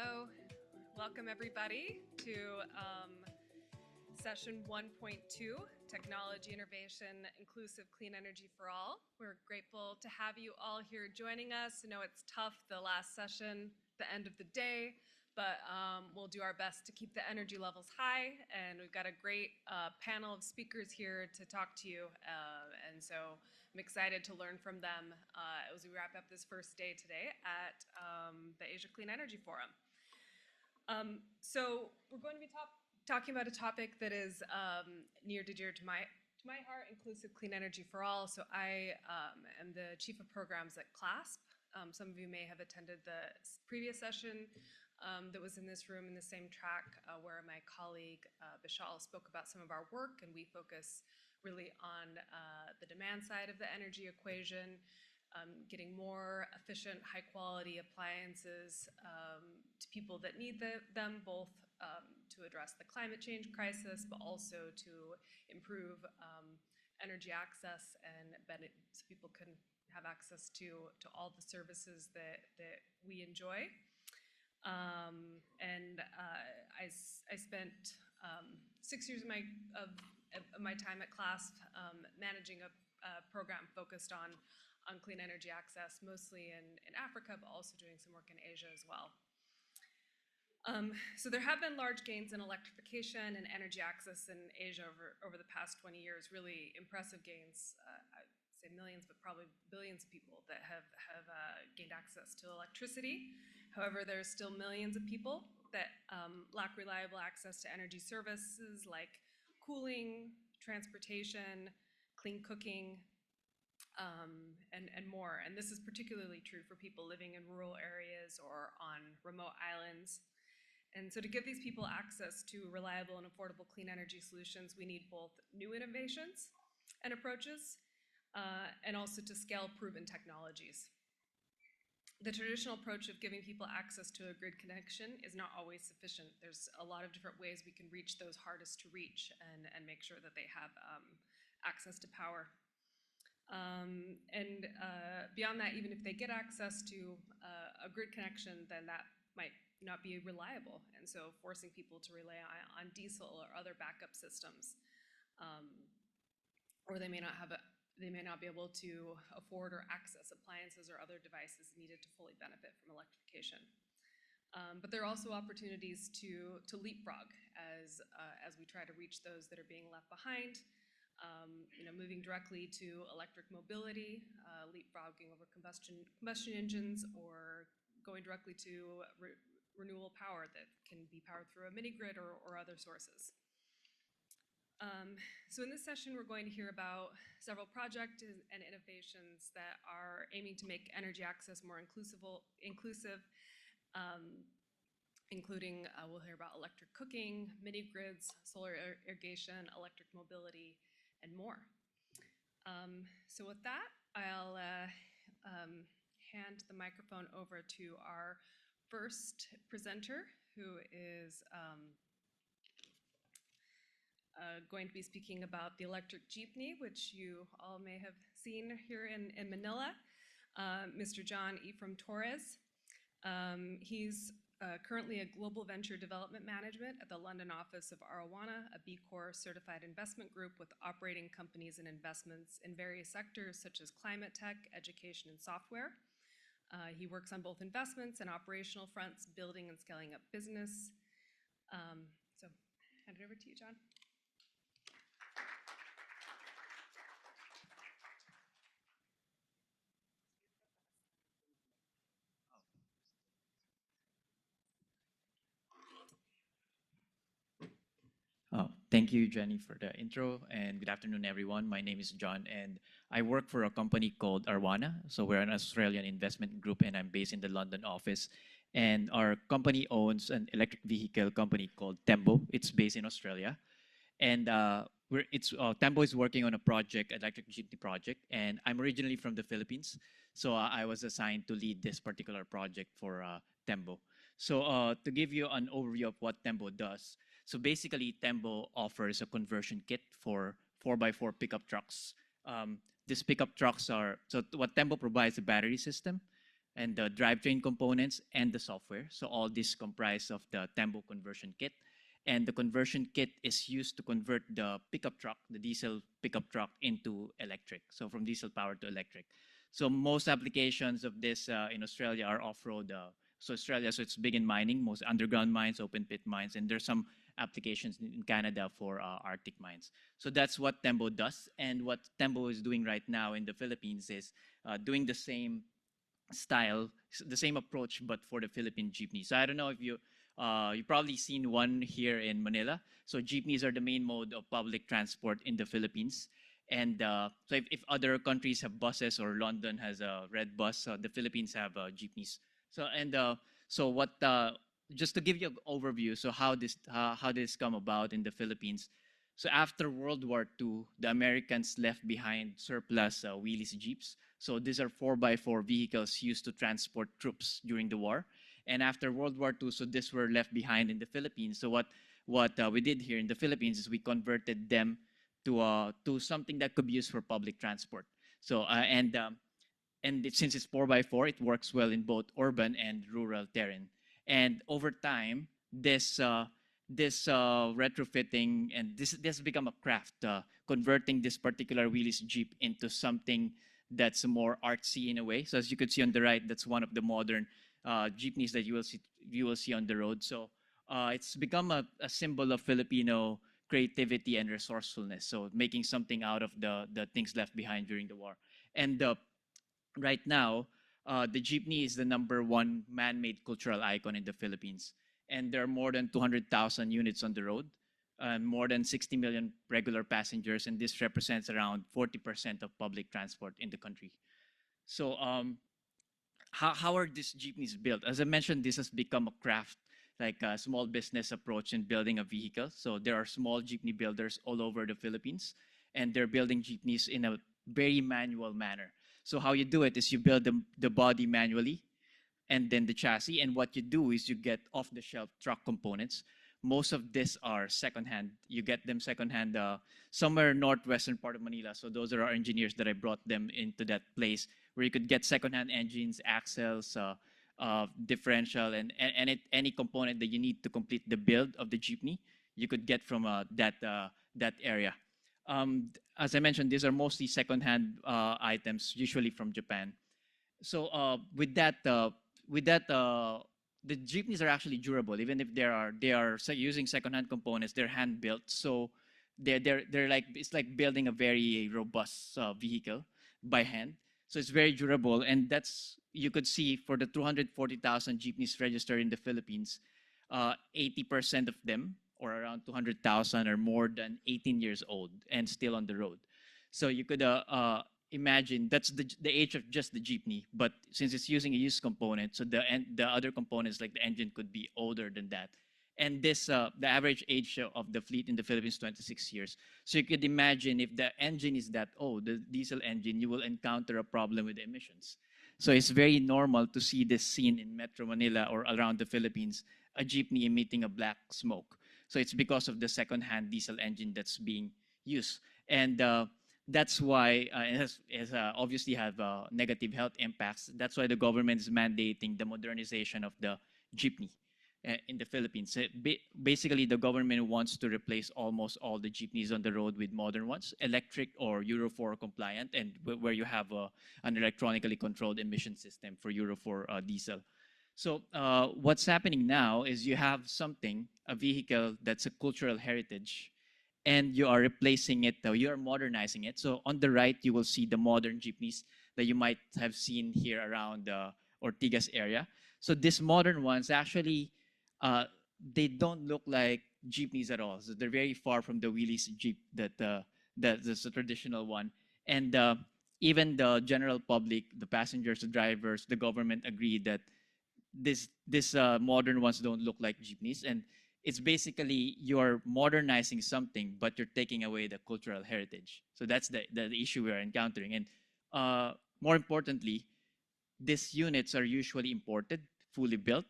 Hello, welcome everybody to session 1.2, Technology Innovation, Inclusive Clean Energy for All. We're grateful to have you all here joining us. I know it's tough, the last session, the end of the day, but we'll do our best to keep the energy levels high, and we've got a great panel of speakers here to talk to you, and so I'm excited to learn from them as we wrap up this first day today at the Asia Clean Energy Forum. So we're going to be talking about a topic that is near and dear to my heart, inclusive clean energy for all. So I am the chief of programs at CLASP. Some of you may have attended the previous session that was in this room in the same track where my colleague Bishal spoke about some of our work, and we focus really on the demand side of the energy equation, getting more efficient, high-quality appliances to people that need them, both to address the climate change crisis, but also to improve energy access and so people can have access to all the services that we enjoy. And I spent 6 years of my time at CLASP managing a program focused on clean energy access, mostly in Africa, but also doing some work in Asia as well. So there have been large gains in electrification and energy access in Asia over the past 20 years, really impressive gains. I'd say millions, but probably billions of people that have gained access to electricity. However, there's still millions of people that lack reliable access to energy services like cooling, transportation, clean cooking, and more. And this is particularly true for people living in rural areas or on remote islands. And so to give these people access to reliable and affordable clean energy solutions, we need both new innovations and approaches, and also to scale proven technologies. The traditional approach of giving people access to a grid connection is not always sufficient. There's a lot of different ways we can reach those hardest to reach and make sure that they have access to power. Beyond that, even if they get access to a grid connection, then that might not be reliable, and so forcing people to rely on diesel or other backup systems, or they may not be able to afford or access appliances or other devices needed to fully benefit from electrification. But there are also opportunities to leapfrog as we try to reach those that are being left behind. Moving directly to electric mobility, leapfrogging over combustion engines, or going directly to renewable power that can be powered through a mini grid or other sources. So in this session, we're going to hear about several projects and innovations that are aiming to make energy access more inclusive, including we'll hear about electric cooking, mini grids, solar irrigation, electric mobility, and more. So with that, I'll hand the microphone over to our first presenter, who is going to be speaking about the electric jeepney, which you all may have seen here in Manila, Mr. John Ephraim Torres. He's currently a Global Venture Development Management at the London office of Arowana, a B Corp certified investment group with operating companies and investments in various sectors such as climate tech, education, and software. He works on both investments and operational fronts, building and scaling up business. So hand it over to you, John. Thank you, Jenny, for the intro, and good afternoon, everyone. My name is John, and I work for a company called Arowana. So we're an Australian investment group, and I'm based in the London office. And our company owns an electric vehicle company called Tembo. It's based in Australia. And Tembo is working on a project, electric jeepney project, and I'm originally from the Philippines. So I was assigned to lead this particular project for Tembo. So to give you an overview of what Tembo does, so basically, Tembo offers a conversion kit for 4x4 pickup trucks. These pickup trucks what Tembo provides a battery system, and the drivetrain components and the software. So all this comprise of the Tembo conversion kit. And the conversion kit is used to convert the pickup truck, the diesel pickup truck, into electric. So from diesel power to electric. So most applications of this in Australia are off-road. So Australia, so it's big in mining, most underground mines, open pit mines, and there's some applications in Canada for Arctic mines. So that's what Tembo does. And what Tembo is doing right now in the Philippines is doing the same style, the same approach, but for the Philippine jeepney. So I don't know if you probably seen one here in Manila. So jeepneys are the main mode of public transport in the Philippines. And so if other countries have buses or London has a red bus, the Philippines have jeepneys. So and so what? Just to give you an overview, so how this come about in the Philippines. So after World War II, the Americans left behind surplus wheelies jeeps. So these are 4x4 vehicles used to transport troops during the war. And after World War II, so these were left behind in the Philippines. So what we did here in the Philippines is we converted them to something that could be used for public transport. So since it's 4x4, it works well in both urban and rural terrain. And over time, this retrofitting and this has become a craft, converting this particular wheelies Jeep into something that's more artsy in a way. So as you could see on the right, that's one of the modern jeepneys that you will see on the road. So it's become a symbol of Filipino creativity and resourcefulness. So making something out of the things left behind during the war. And right now, the jeepney is the #1 man-made cultural icon in the Philippines. And there are more than 200,000 units on the road, and more than 60 million regular passengers, and this represents around 40% of public transport in the country. So how are these jeepneys built? As I mentioned, this has become a craft, like a small business approach in building a vehicle. So there are small jeepney builders all over the Philippines, and they're building jeepneys in a very manual manner. So how you do it is you build the body manually, and then the chassis. And what you do is you get off-the-shelf truck components. Most of this are secondhand. You get them secondhand somewhere northwestern part of Manila. So those are our engineers that I brought them into that place where you could get secondhand engines, axles, differential, and any component that you need to complete the build of the jeepney, you could get from that area. As I mentioned, these are mostly secondhand items, usually from Japan. So with that, the jeepneys are actually durable, even if they are using secondhand components. They're hand built, so they're like it's like building a very robust vehicle by hand. So it's very durable, and that's you could see for the 240,000 jeepneys registered in the Philippines, 80% of them, or around 200,000, are more than 18 years old and still on the road. So you could imagine that's the age of just the jeepney, but since it's using a used component, so the other components like the engine could be older than that. And this the average age of the fleet in the Philippines is 26 years. So you could imagine if the engine is that old, the diesel engine, you will encounter a problem with emissions. So it's very normal to see this scene in Metro Manila or around the Philippines, a jeepney emitting a black smoke. So it's because of the second-hand diesel engine that's being used. And that's why it has obviously have negative health impacts. That's why the government is mandating the modernization of the jeepney in the Philippines. Basically, the government wants to replace almost all the jeepneys on the road with modern ones, electric or Euro 4 compliant, and where you have an electronically controlled emission system for Euro 4 diesel. So what's happening now is you have a vehicle that's a cultural heritage, and you are replacing it, you are modernizing it. So on the right, you will see the modern jeepneys that you might have seen here around the Ortigas area. So these modern ones actually, uh, they don't look like jeepneys at all. So they're very far from the wheelies jeep that's the traditional one. And even the general public, the passengers, the drivers, the government agreed that this modern ones don't look like jeepneys, and it's basically you're modernizing something, but you're taking away the cultural heritage. So that's the issue we are encountering. And more importantly, these units are usually imported, fully built.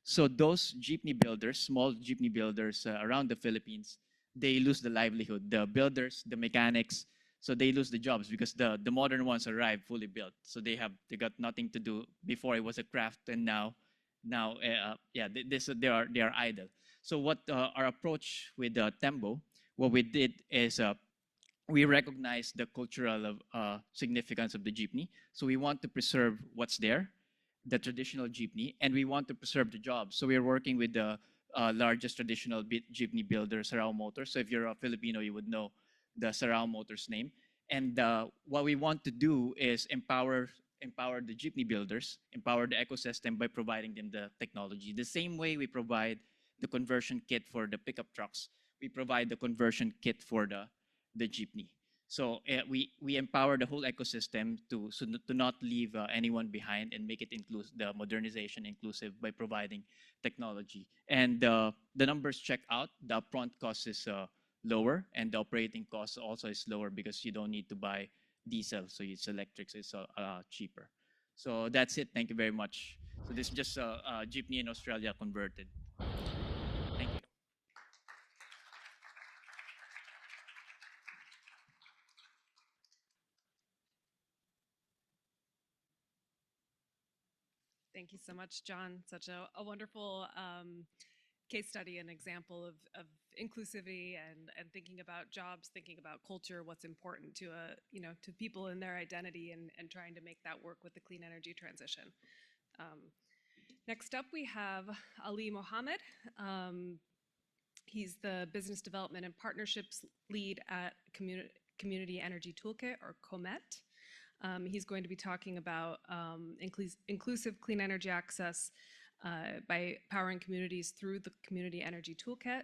So those jeepney builders, small jeepney builders around the Philippines, they lose the livelihood. The builders, the mechanics, So they lose the jobs because the modern ones arrive fully built. So they got nothing to do. Before it was a craft, and now yeah, they are idle. So what our approach with Tembo, what we did is we recognize the cultural significance of the jeepney. So we want to preserve what's there, the traditional jeepney, and we want to preserve the jobs. So we're working with the largest traditional jeepney builder, Sarao Motors. So if you're a Filipino, you would know the Sarao Motors name. And what we want to do is empower the jeepney builders, empower the ecosystem by providing them the technology. The same way we provide the conversion kit for the pickup trucks, we provide the conversion kit for the jeepney. So we empower the whole ecosystem to not leave anyone behind and make it the modernization inclusive by providing technology. And the numbers check out. The upfront cost is lower, and the operating cost also is lower because you don't need to buy diesel, so it's electric, so it's cheaper. So that's it. Thank you very much. So this is just a jeepney in Australia converted. Thank you. Thank you so much, John. Such a wonderful case study and example of inclusivity and thinking about jobs, thinking about culture, what's important to to people in their identity, and trying to make that work with the clean energy transition. Next up, we have Ali Mohammed. He's the business development and partnerships lead at Community Energy Toolkit, or COMET. He's going to be talking about inclusive clean energy access by powering communities through the Community Energy Toolkit.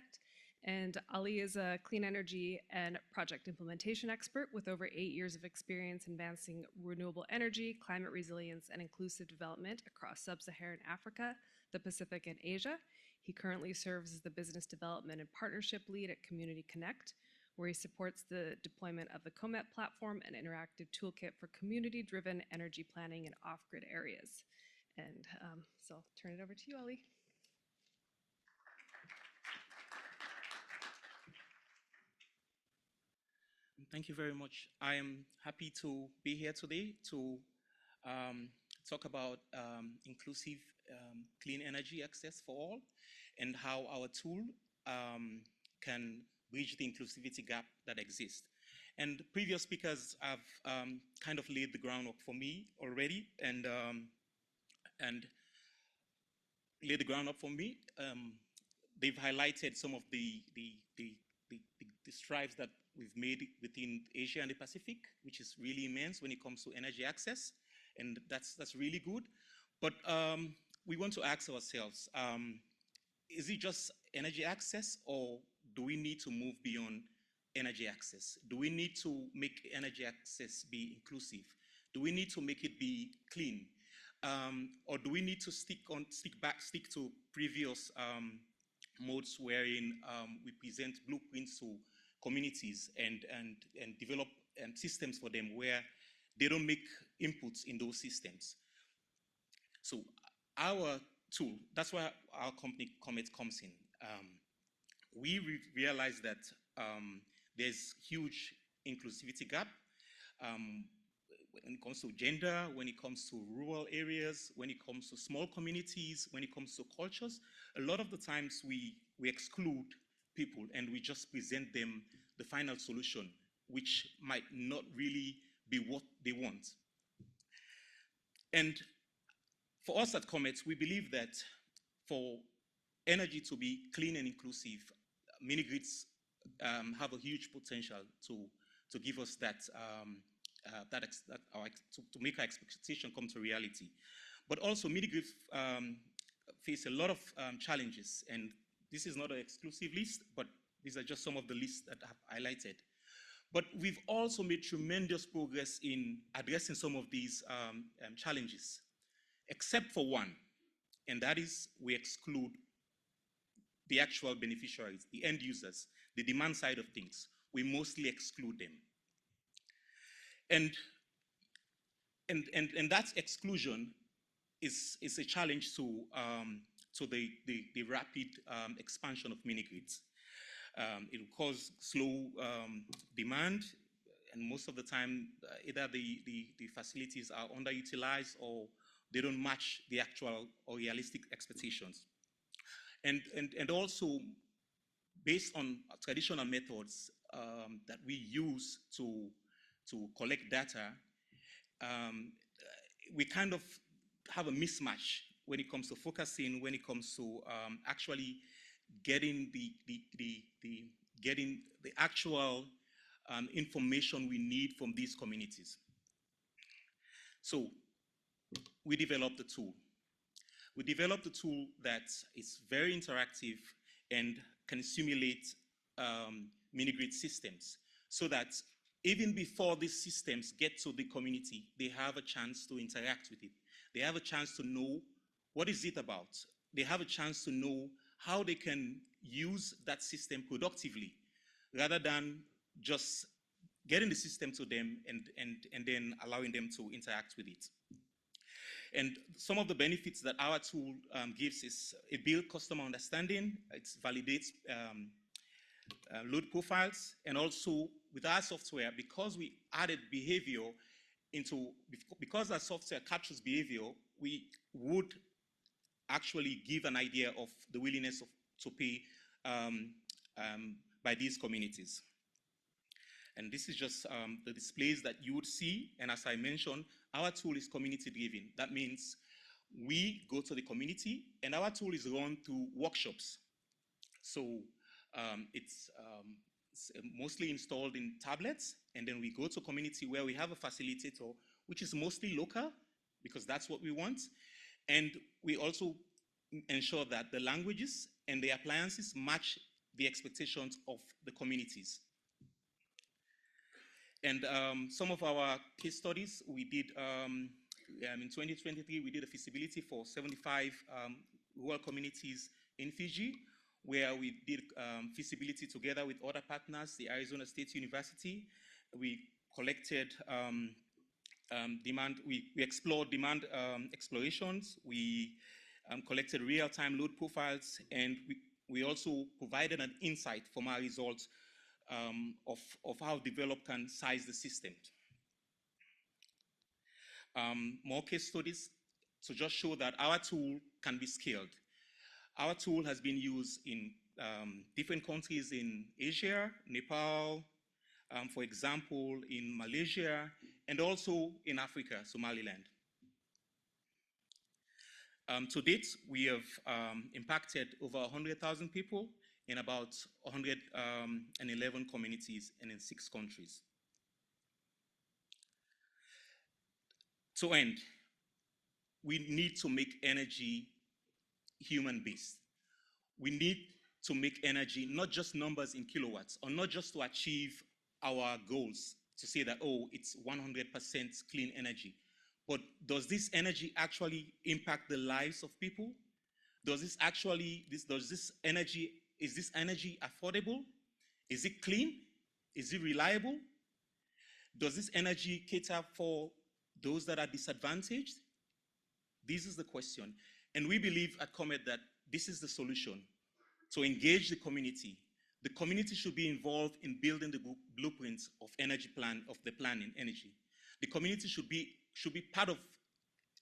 And Ali is a clean energy and project implementation expert with over 8 years of experience advancing renewable energy, climate resilience, and inclusive development across sub-Saharan Africa, the Pacific, and Asia. He currently serves as the business development and partnership lead at Community Connect, where he supports the deployment of the COMET platform, an interactive toolkit for community-driven energy planning in off-grid areas. And so I'll turn it over to you, Ali. Thank you very much. I am happy to be here today to talk about inclusive clean energy access for all and how our tool can bridge the inclusivity gap that exists. And previous speakers have kind of laid the groundwork for me already and laid the groundwork for me. They've highlighted some of the strides that we've made within Asia and the Pacific, which is really immense when it comes to energy access, and that's really good. But we want to ask ourselves, is it just energy access, or do we need to move beyond energy access? Do we need to make energy access be inclusive? Do we need to make it be clean? Or do we need to stick to previous modes wherein we present blueprints to communities and develop systems for them where they don't make inputs in those systems? So our tool, that's where our company Comet comes in. We realize that there's huge inclusivity gap when it comes to gender, when it comes to rural areas, when it comes to small communities, when it comes to cultures. A lot of the times we exclude people and we just present them the final solution, which might not really be what they want. And for us at Comet, we believe that for energy to be clean and inclusive, mini-grids have a huge potential to give us that, to make our expectation come to reality. But also mini-grids face a lot of challenges, and this is not an exclusive list, but these are just some of the lists that I've highlighted. But we've also made tremendous progress in addressing some of these challenges, except for one, and that is we exclude the actual beneficiaries, the end users, the demand side of things. We mostly exclude them. And that exclusion is a challenge to the rapid expansion of mini-grids. It will cause slow demand and most of the time, either the facilities are underutilized or they don't match the actual or realistic expectations. And also, based on traditional methods that we use to collect data, we kind of have a mismatch when it comes to focusing, when it comes to actually getting getting the actual information we need from these communities. So we developed a tool. We developed a tool that is very interactive and can simulate mini-grid systems so that even before these systems get to the community, they have a chance to interact with it. They have a chance to know what is it about. They have a chance to know how they can use that system productively rather than just getting the system to them and then allowing them to interact with it. And some of the benefits that our tool gives is it builds customer understanding, it validates load profiles, and also with our software, because we added behavior into, because our software captures behavior, we would actually give an idea of the willingness to pay by these communities. And this is just the displays that you would see. And as I mentioned, our tool is community driven. That means we go to the community and our tool is run through workshops. So it's mostly installed in tablets, and then we go to community where we have a facilitator, which is mostly local, because that's what we want. And we also ensure that the languages and the appliances match the expectations of the communities. And some of our case studies, we did in 2023, we did a feasibility for 75 rural communities in Fiji, where we did feasibility together with other partners, the Arizona State University. We collected demand, we explored demand explorations, we collected real-time load profiles, and we also provided an insight from our results of how develop can size the system. More case studies to just show that our tool can be scaled. Our tool has been used in different countries in Asia, Nepal, for example, in Malaysia, and also in Africa, Somaliland. To date, we have impacted over 100,000 people in about 111 communities and in 6 countries. To end, we need to make energy human-based. We need to make energy not just numbers in kilowatts, or not just to achieve our goals, to say that, oh, it's 100% clean energy. But does this energy actually impact the lives of people? Does this actually, is this energy affordable? Is it clean? Is it reliable? Does this energy cater for those that are disadvantaged? This is the question. And we believe at Comet that this is the solution, to engage the community. The community should be involved in building the blueprints of energy plan, of the plan in energy. The community should be part of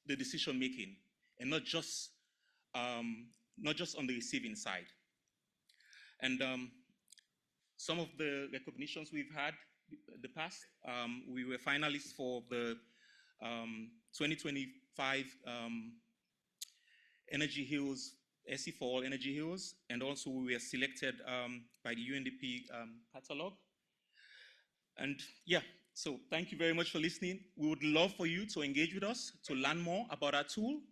the decision making, and not just on the receiving side. And some of the recognitions we've had in the past, we were finalists for the 2025 Energy Heroes, SE for All Energy Heroes, and also we were selected by the UNDP catalog. And yeah, so thank you very much for listening. We would love for you to engage with us, to learn more about our tool.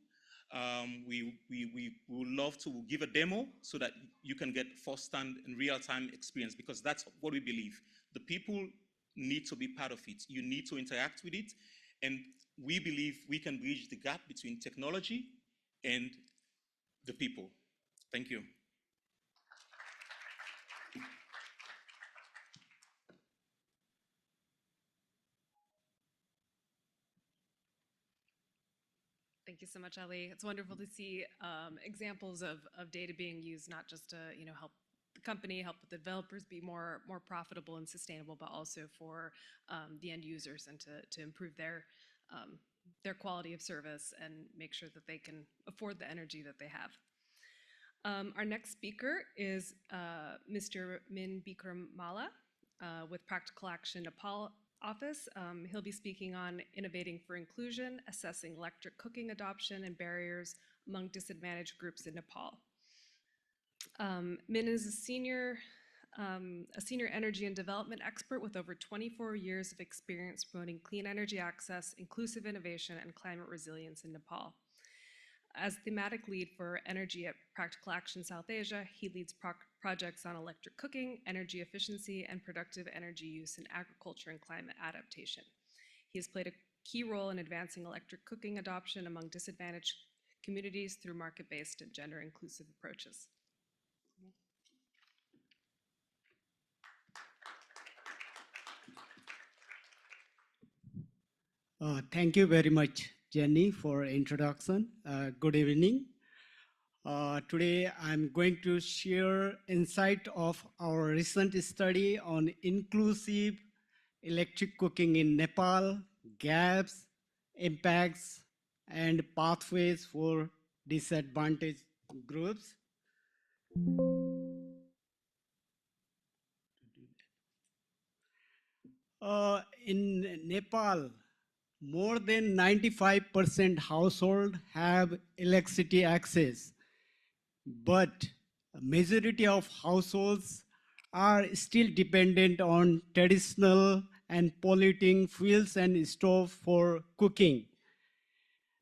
We would love to give a demo so that you can get first-hand and real-time experience, because that's what we believe. The people need to be part of it. You need to interact with it. And we believe we can bridge the gap between technology and the people. Thank you. Thank you so much, Ali. It's wonderful to see examples of data being used not just to help the company, help with the developers be more profitable and sustainable, but also for the end users and to improve their quality of service and make sure that they can afford the energy that they have. Our next speaker is Mr. Min Bikram Mala with Practical Action Nepal office. He'll be speaking on innovating for inclusion, assessing electric cooking adoption and barriers among disadvantaged groups in Nepal. Min is a senior energy and development expert with over 24 years of experience promoting clean energy access, inclusive innovation, and climate resilience in Nepal. As thematic lead for energy at Practical Action South Asia, he leads projects on electric cooking, energy efficiency, and productive energy use in agriculture and climate adaptation. He has played a key role in advancing electric cooking adoption among disadvantaged communities through market-based and gender-inclusive approaches. Thank you very much, Jenny, for introduction. Good evening. Today, I'm going to share insight of our recent study on inclusive electric cooking in Nepal, gaps, impacts, and pathways for disadvantaged groups. In Nepal, more than 95% households have electricity access, but a majority of households are still dependent on traditional and polluting fuels and stove for cooking.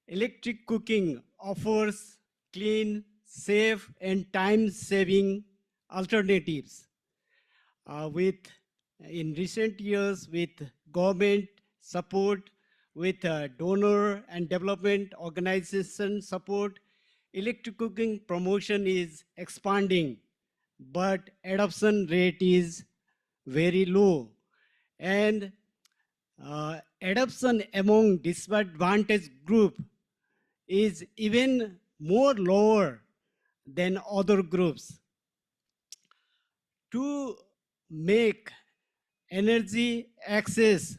Electric cooking offers clean, safe, and time-saving alternatives. In recent years, with government support, with donor and development organization support, electric cooking promotion is expanding, but adoption rate is very low. And adoption among disadvantaged group is even more lower than other groups. To make energy access,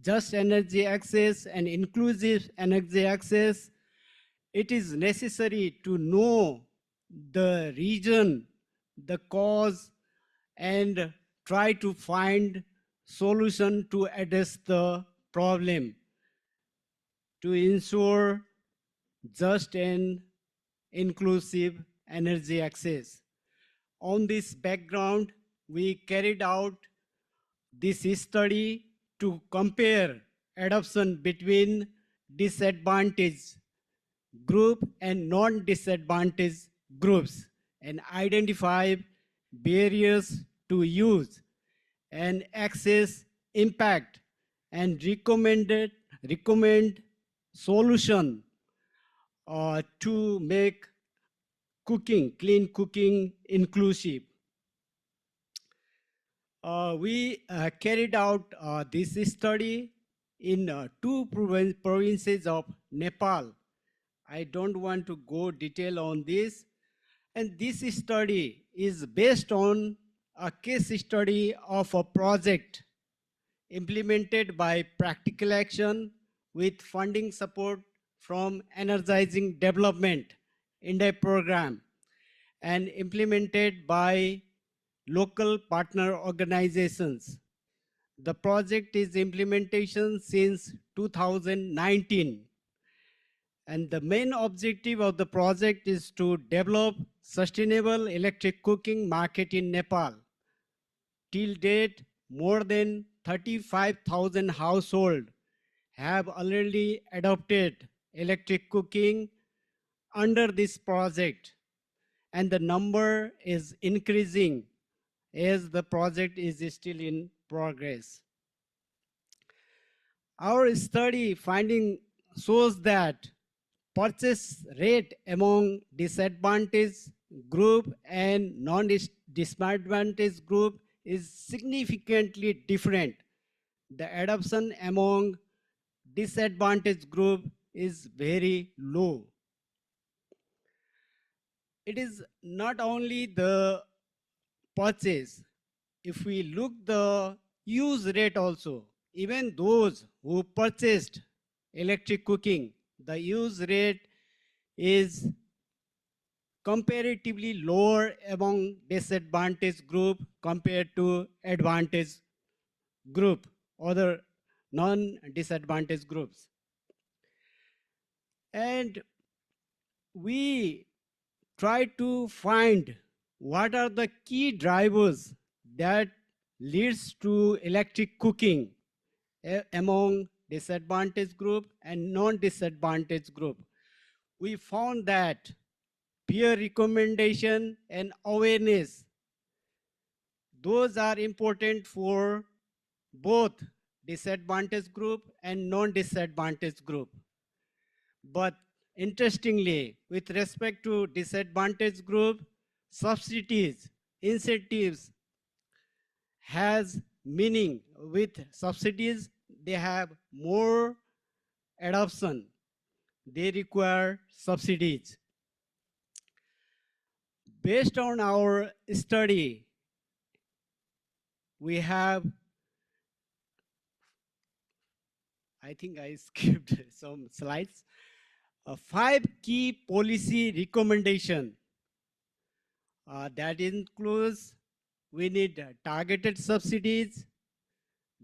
just energy access and inclusive energy access, it is necessary to know the reason, the cause, and try to find solution to address the problem to ensure just and inclusive energy access. On this background, we carried out this study to compare adoption between disadvantaged group and non-disadvantaged groups and identify barriers to use and access impact and recommend solution to make clean cooking inclusive. We carried out this study in two provinces of Nepal. I don't want to go detail on this. And this study is based on a case study of a project implemented by Practical Action with funding support from Energizing Development India program and implemented by local partner organizations. The project is implementation since 2019. And the main objective of the project is to develop sustainable electric cooking market in Nepal. Till date, more than 35,000 households have already adopted electric cooking under this project. And the number is increasing as the project is still in progress. Our study finding shows that purchase rate among disadvantaged group and non-disadvantaged group is significantly different. The adoption among disadvantaged group is very low. It is not only the purchase, if we look the use rate also, even those who purchased electric cooking, the use rate is comparatively lower among disadvantaged group compared to advantaged group, other non-disadvantaged groups. And we try to find what are the key drivers that leads to electric cooking among disadvantaged group and non-disadvantaged group. We found that peer recommendation and awareness, those are important for both disadvantaged group and non-disadvantaged group. But interestingly, with respect to disadvantaged group, subsidies, incentives has meaning. With subsidies, they have more adoption. They require subsidies. Based on our study, we have, I think I skipped some slides, 5 key policy recommendation. That includes, we need targeted subsidies,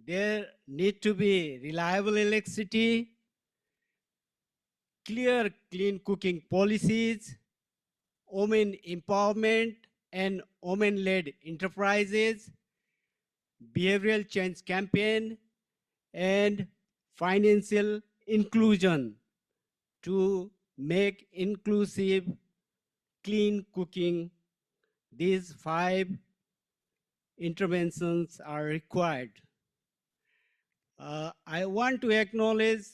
there need to be reliable electricity, clear clean cooking policies, women empowerment and women-led enterprises, behavioral change campaign, and financial inclusion to make inclusive clean cooking. These 5 interventions are required. I want to acknowledge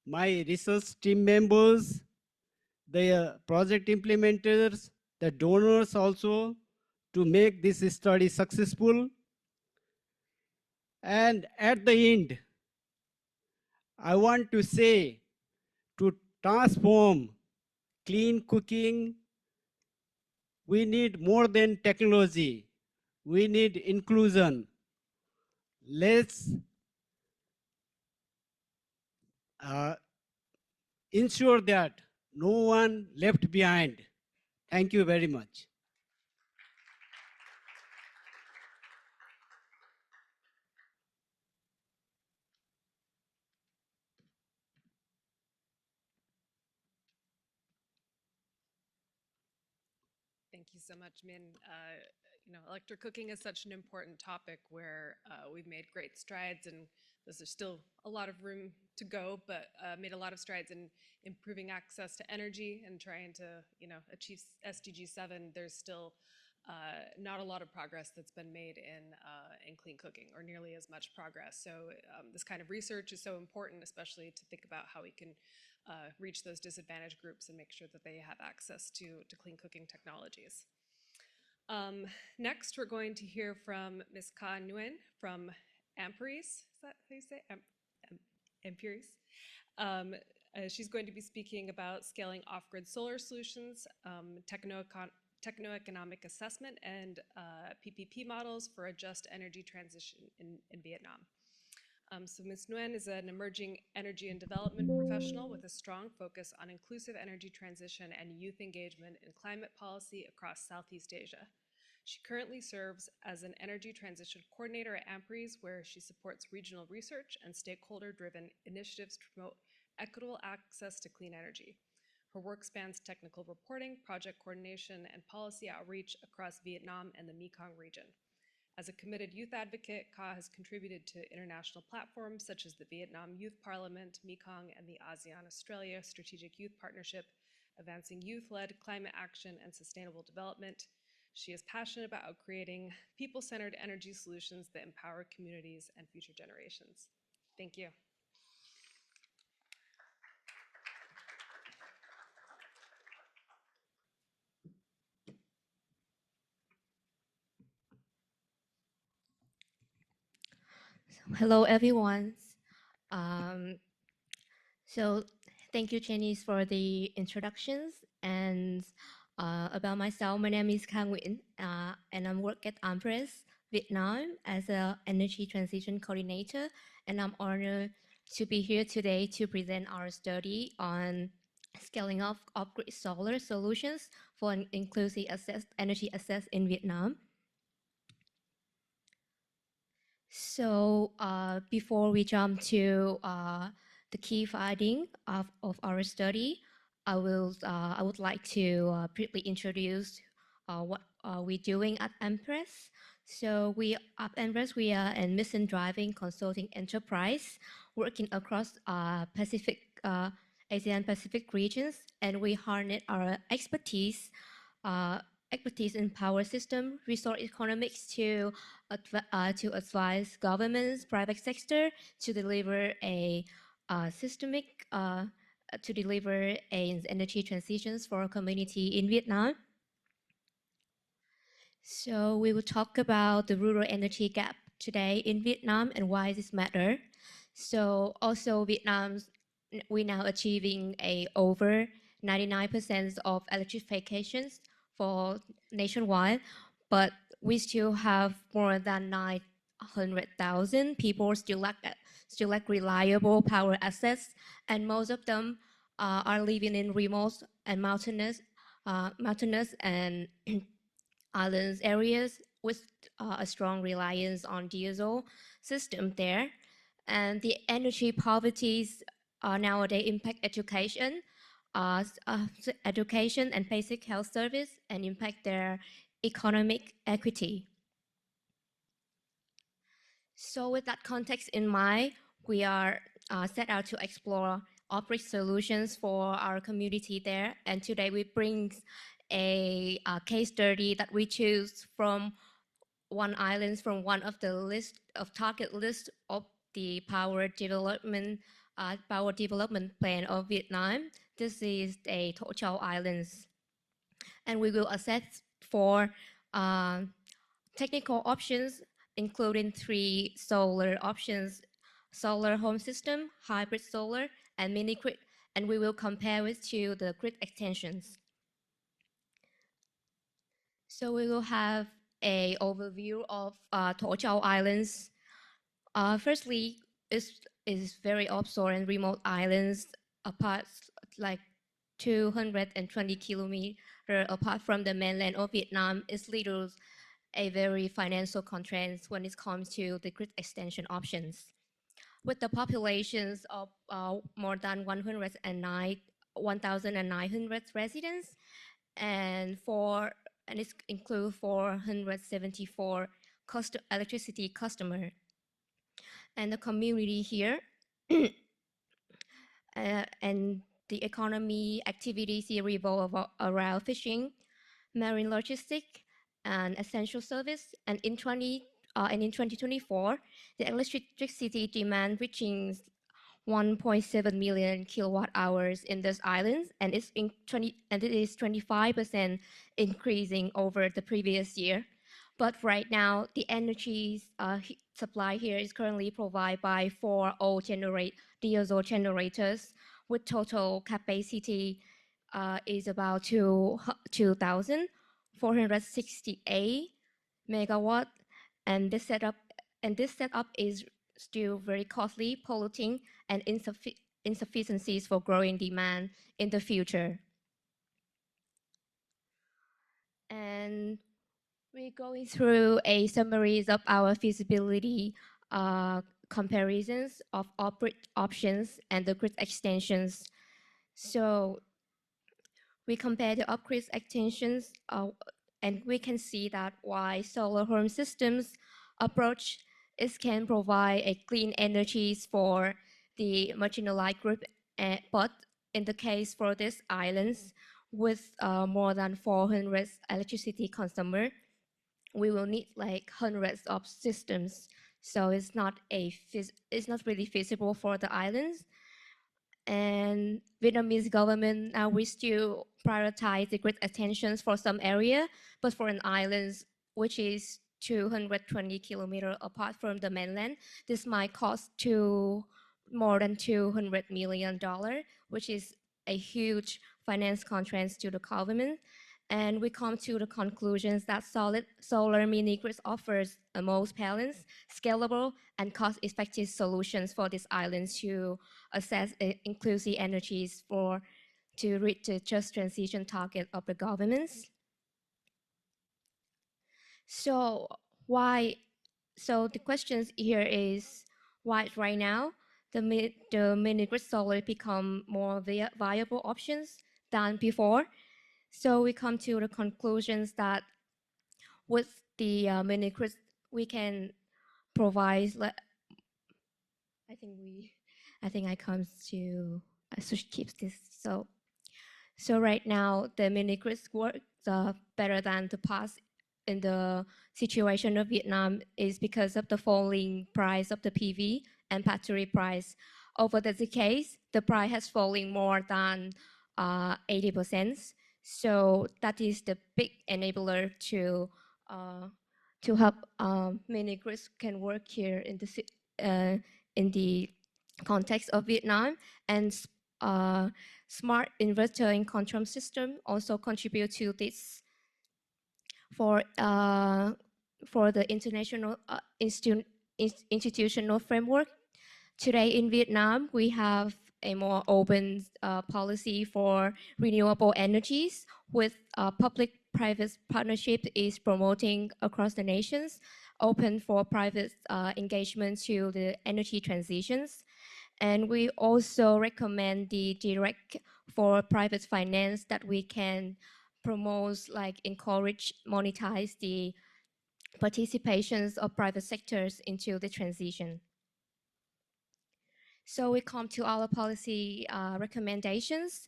my research team members, the project implementers, the donors also, to make this study successful. And at the end, I want to say, to transform clean cooking, we need more than technology. We need inclusion. Let's ensure that no one left behind. Thank you very much. Thank you so much, Min. Electric cooking is such an important topic where we've made great strides, and there's still a lot of room to go, but made a lot of strides in improving access to energy and trying to, achieve SDG 7. There's still not a lot of progress that's been made in clean cooking, or nearly as much progress. So this kind of research is so important, especially to think about how we can reach those disadvantaged groups and make sure that they have access to clean cooking technologies. Next, we're going to hear from Ms. Ka Nguyen from Amperes. Is that how you say it? Amperes. She's going to be speaking about scaling off-grid solar solutions, techno-economic assessment, and PPP models for a just energy transition in Vietnam. So Ms. Nguyen is an emerging energy and development professional with a strong focus on inclusive energy transition and youth engagement in climate policy across Southeast Asia. She currently serves as an energy transition coordinator at Amperes, where she supports regional research and stakeholder-driven initiatives to promote equitable access to clean energy. Her work spans technical reporting, project coordination, and policy outreach across Vietnam and the Mekong region. As a committed youth advocate, Ka has contributed to international platforms such as the Vietnam Youth Parliament, Mekong, and the ASEAN-Australia Strategic Youth Partnership, advancing youth-led climate action and sustainable development. She is passionate about creating people-centered energy solutions that empower communities and future generations. Thank you. Hello, everyone. Um, so thank you, Janice, for the introductions. And About myself, my name is Kang Nguyen, and I work at Ampress Vietnam as an energy transition coordinator, and I'm honored to be here today to present our study on scaling up off-grid solar solutions for an inclusive energy access in Vietnam. So before we jump to the key finding of our study, I would like to briefly introduce what we're doing at Empress. So we at Empress, we are a mission driving consulting enterprise working across ASEAN Pacific regions, and we harness our uh, expertise in power system, resource economics to advise governments, private sector to deliver a systemic to deliver a energy transitions for a community in Vietnam. So we will talk about the rural energy gap today in Vietnam and why this matter. So also we now achieving a over 99% of electrifications for nationwide, but we still have more than 900,000 people still lack reliable power access, and most of them are living in remote and mountainous and islands areas with a strong reliance on diesel system there. And the energy poverties nowadays impact education and basic health service and impact their economic equity. So with that context in mind, we are set out to explore off-grid solutions for our community there. And today we bring a case study that we choose from one island from one of the list of target list of the power development plan of Vietnam. This is a Thổ Châu Islands, and we will assess for technical options, including 3 solar options: solar home system, hybrid solar, and mini grid, and we will compare with to the grid extensions. So we will have a overview of Thổ Châu Islands. Firstly, is very offshore and remote islands apart, like 220 kilometers apart from the mainland of Vietnam. Is little a very financial constraints when it comes to the grid extension options. With the populations of more than 1,900 residents, and it includes 474 electricity customer, and the community here, and the economy activities here revolve around fishing, marine logistics, and essential service. And in 2024, the electricity demand reaching 1.7 million kilowatt hours in these islands, and it is 25% increasing over the previous year. But right now, the energy supply here is currently provided by 4 old diesel generators with total capacity is about 2,468 megawatt, and this setup is still very costly, polluting, and insufficiencies for growing demand in the future. And we're going through a summary of our feasibility comparisons of options and the grid extensions. So we compare the upgrade extensions, and we can see that why solar home systems approach is can provide a clean energies for the marginalized group, but in the case for these islands with more than 400 electricity consumer, we will need like hundreds of systems. So it's not really feasible for the islands. And Vietnamese government now we still prioritize the grid attentions for some area, but for an island which is 220 kilometers apart from the mainland, this might cost to more than $200 million, which is a huge finance constraint to the government. And we come to the conclusions that solid solar mini grids offers the most balanced, scalable, and cost-effective solutions for these islands to access inclusive energies to reach the just transition target of the governments. So why? So the question here is why right now the mini grid solar become more viable options than before. So we come to the conclusions that with the mini grid we can provide. I think I come to I should keep this. So right now, the mini grids work better than the past in the situation of Vietnam is because of the falling price of the PV and battery price. Over the decades, the price has fallen more than 80%. So that is the big enabler to help mini grids can work here in the context of Vietnam, and smart inverter and control system also contribute to this for the international institutional framework. Today in Vietnam, we have a more open policy for renewable energies with public-private partnership is promoting across the nations, open for private engagement to the energy transitions. And we also recommend the direct for private finance that we can promote, like encourage, monetize the participations of private sectors into the transition. So we come to our policy recommendations.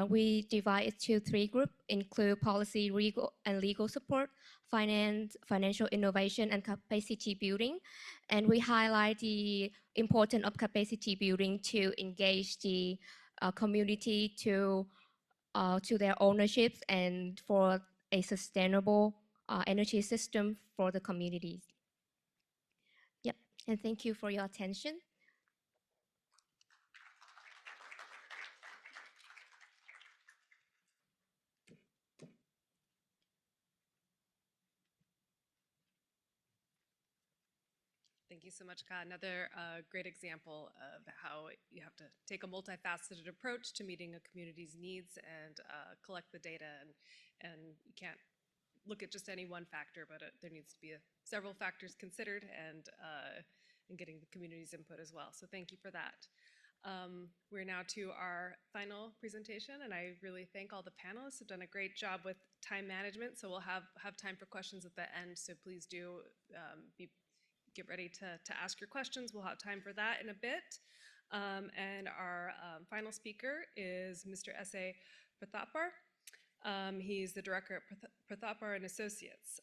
We divide it to 3 groups, include policy, legal support, financial innovation, and capacity building. And we highlight the importance of capacity building to engage the community to their ownerships and for a sustainable energy system for the communities. Yep, and thank you for your attention. Thank you so much, Ka. Another great example of how you have to take a multifaceted approach to meeting a community's needs and collect the data. And you can't look at just any one factor, but there needs to be several factors considered and getting the community's input as well. So thank you for that. We're now to our final presentation, and I really thank all the panelists who've done a great job with time management. So we'll have time for questions at the end. So please do get ready to ask your questions. We'll have time for that in a bit. And our final speaker is Mr. S.A. Prathapar. He's the director at Prathapar and Associates.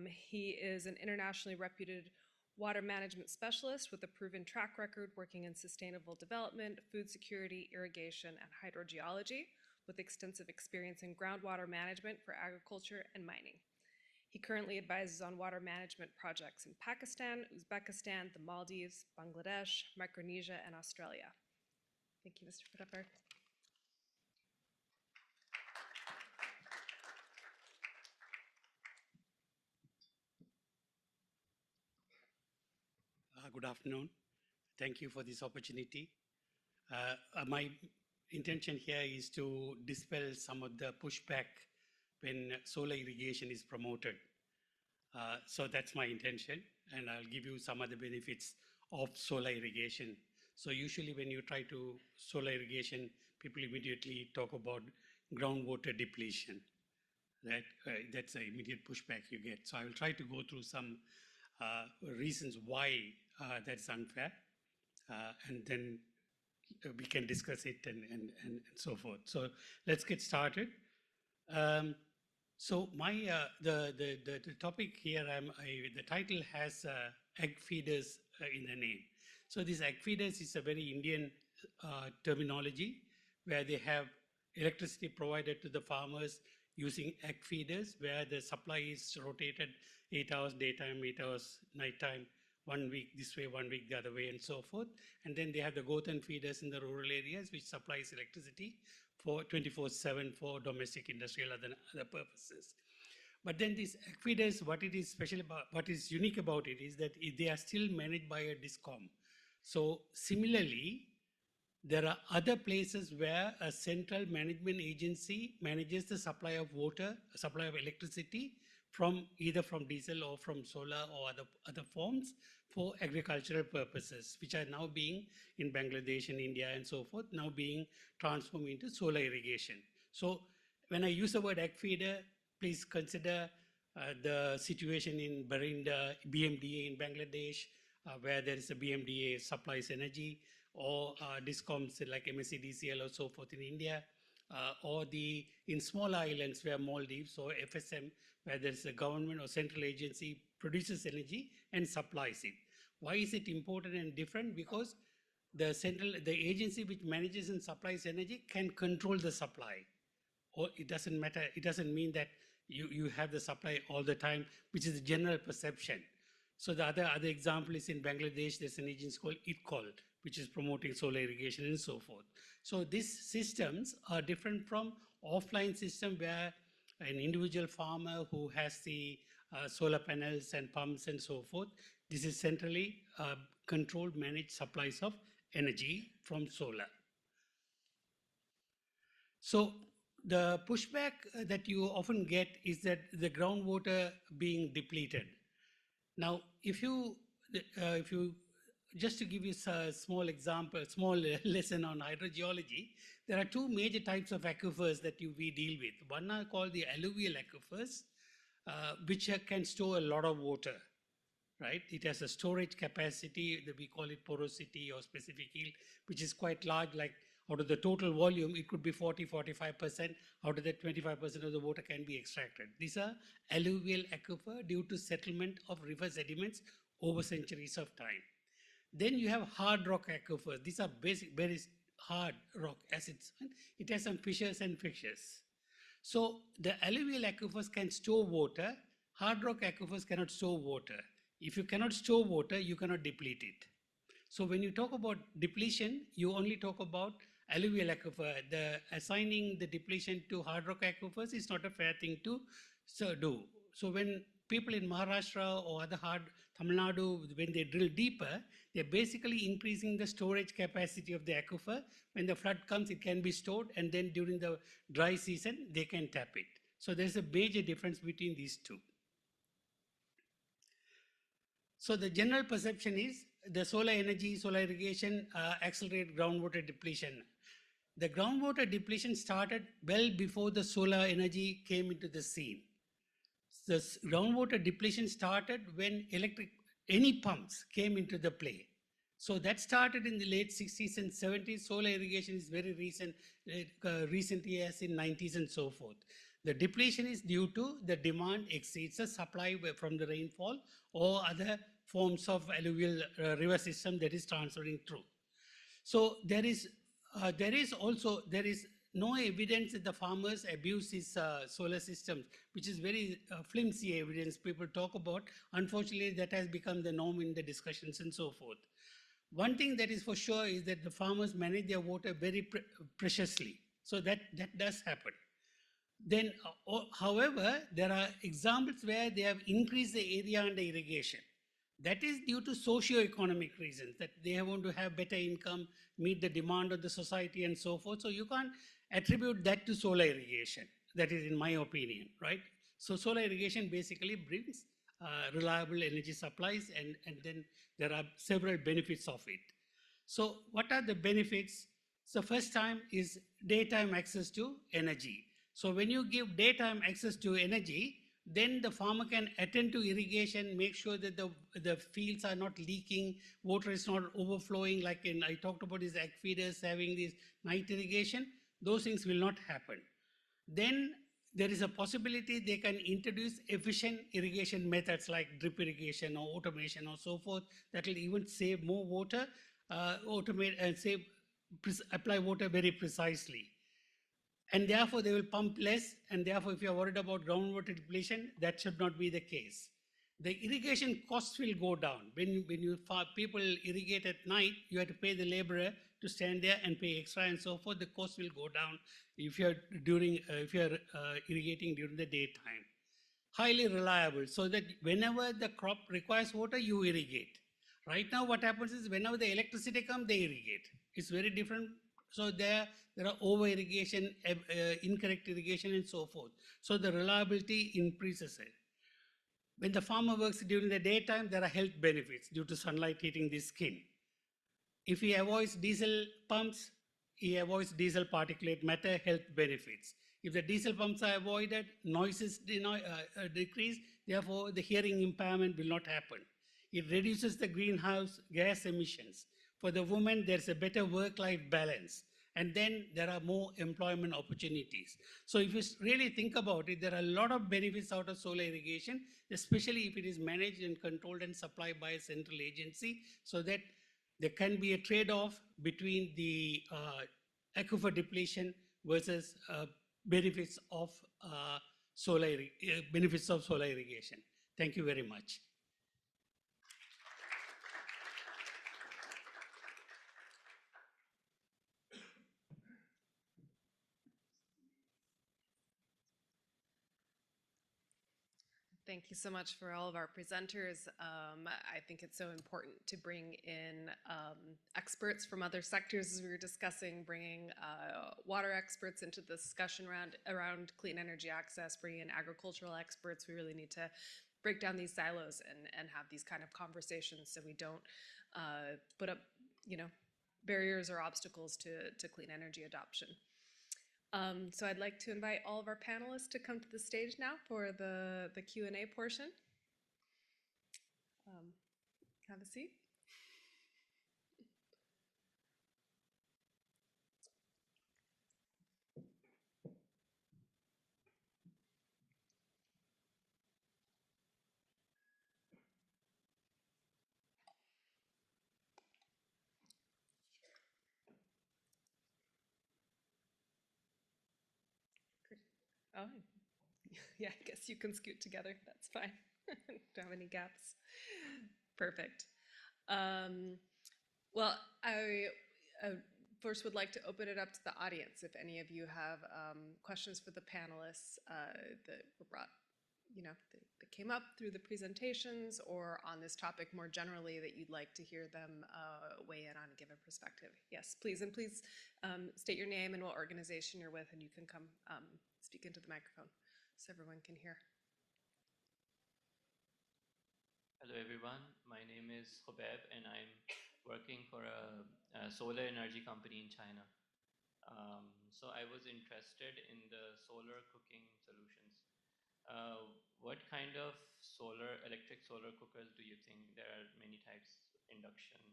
He is an internationally reputed water management specialist with a proven track record working in sustainable development, food security, irrigation, and hydrogeology, with extensive experience in groundwater management for agriculture and mining. He currently advises on water management projects in Pakistan, Uzbekistan, the Maldives, Bangladesh, Micronesia, and Australia. Thank you, Mr. Prathapar. Good afternoon. Thank you for this opportunity. My intention here is to dispel some of the pushback when solar irrigation is promoted. So that's my intention, and I'll give you some other benefits of solar irrigation. So usually when you try to solar irrigation, people immediately talk about groundwater depletion. That's an immediate pushback you get. So I will try to go through some reasons why that's unfair, and then we can discuss it and so forth. So let's get started. So my the topic here, the title has egg feeders in the name. So this egg feeders is a very Indian terminology where they have electricity provided to the farmers using egg feeders, where the supply is rotated 8 hours daytime, 8 hours nighttime, 1 week this way, 1 week the other way, and so forth. And then they have the goat and feeders in the rural areas, which supplies electricity for 24/7 for domestic, industrial, other purposes. But then these feeders, what it is special about, what is unique about it is that they are still managed by a discom. So similarly, there are other places where a central management agency manages the supply of water, supply of electricity from either from diesel or from solar or other forms for agricultural purposes, which are now being in Bangladesh and India and so forth, now being transformed into solar irrigation. So when I use the word egg feeder, please consider the situation in Barinda, BMDA in Bangladesh, where there is a BMDA supplies energy, or discoms like MSCDCL or so forth in India, or in small islands where Maldives or FSM, where there's a government or central agency produces energy and supplies it. Why is it important and different? Because the agency which manages and supplies energy can control the supply. Or it doesn't matter, it doesn't mean that you have the supply all the time, which is the general perception. So the other example is in Bangladesh, there's an agency called ITCOL, which is promoting solar irrigation and so forth. So these systems are different from offline system where an individual farmer who has the solar panels and pumps and so forth. This is centrally controlled, managed supplies of energy from solar. So the pushback that you often get is that the groundwater being depleted. Now, if you just to give you a small example, small lesson on hydrogeology, there are two major types of aquifers that we deal with. One are called the alluvial aquifers, which can store a lot of water, right? It has a storage capacity, that we call it porosity or specific yield, which is quite large, like out of the total volume, it could be 40-45%. Out of that, 25% of the water can be extracted. These are alluvial aquifer due to settlement of river sediments over centuries of time. Then you have hard rock aquifers. These are basic, very hard rock acids. It has some fissures and fissures. So the alluvial aquifers can store water. Hard rock aquifers cannot store water. If you cannot store water, you cannot deplete it. So when you talk about depletion, you only talk about alluvial aquifer. Assigning the depletion to hard rock aquifers is not a fair thing to do. So when people in Maharashtra or other Tamil Nadu, when they drill deeper, they're basically increasing the storage capacity of the aquifer. When the flood comes, it can be stored, and then during the dry season, they can tap it. So there's a major difference between these two. So the general perception is the solar energy, solar irrigation accelerate groundwater depletion. The groundwater depletion started well before the solar energy came into the scene. The groundwater depletion started when any pumps came into the play. So that started in the late 60s and 70s. Solar irrigation is very recent, recent years in 90s and so forth. The depletion is due to the demand exceeds the supply from the rainfall or other forms of alluvial river system that is transferring through. So there is no evidence that the farmers abuse these solar systems, which is very flimsy evidence people talk about. Unfortunately, that has become the norm in the discussions and so forth. One thing that is for sure is that the farmers manage their water very preciously. So that does happen. Then, however, there are examples where they have increased the area under irrigation. That is due to socio-economic reasons, that they want to have better income, meet the demand of the society and so forth. So you can't attribute that to solar irrigation. That is in my opinion, right? So solar irrigation basically brings reliable energy supplies, and then there are several benefits of it. So what are the benefits? So first time is daytime access to energy. So when you give daytime access to energy, then the farmer can attend to irrigation, make sure that the fields are not leaking, water is not overflowing, like I talked about these egg feeders having this night irrigation. Those things will not happen. Then there is a possibility they can introduce efficient irrigation methods like drip irrigation or automation or so forth that will even save more water, automate and apply water very precisely. And therefore they will pump less, and therefore if you are worried about groundwater depletion, that should not be the case. the irrigation costs will go down. When people irrigate at night, you have to pay the laborer to stand there and pay extra and so forth. The cost will go down if you're irrigating during the daytime. Highly reliable, so that whenever the crop requires water, you irrigate. Right now, what happens is whenever the electricity comes, they irrigate. It's very different. So there are over irrigation, incorrect irrigation, and so forth. So the reliability increases it. When the farmer works during the daytime, there are health benefits due to sunlight hitting the skin. If he avoids diesel pumps, he avoids diesel particulate matter health benefits. If the diesel pumps are avoided, noises decrease, therefore the hearing impairment will not happen. It reduces the greenhouse gas emissions. For the woman, there's a better work-life balance. And then there are more employment opportunities. So if you really think about it, there are a lot of benefits out of solar irrigation, especially if it is managed and controlled and supplied by a central agency, so that there can be a trade-off between the aquifer depletion versus benefits of solar irrigation. Thank you very much. Thank you so much for all of our presenters. I think it's so important to bring in experts from other sectors, as we were discussing, bringing water experts into the discussion around clean energy access, bringing in agricultural experts. We really need to break down these silos and have these kind of conversations so we don't put up, barriers or obstacles to clean energy adoption. So I'd like to invite all of our panelists to come to the stage now for the Q&A portion. Have a seat. Oh, yeah, I guess you can scoot together. That's fine. Don't have any gaps. Perfect. Well, I first would like to open it up to the audience. If any of you have questions for the panelists that were brought, that came up through the presentations or on this topic more generally that you'd like to hear them weigh in on and give a perspective. Yes, please. And please state your name and what organization you're with, and you can come speak into the microphone so everyone can hear. Hello everyone, my name is Khobeb and I'm working for a solar energy company in China. So I was interested in the solar cooking solutions. What kind of electric solar cookers do you think? There are many types, induction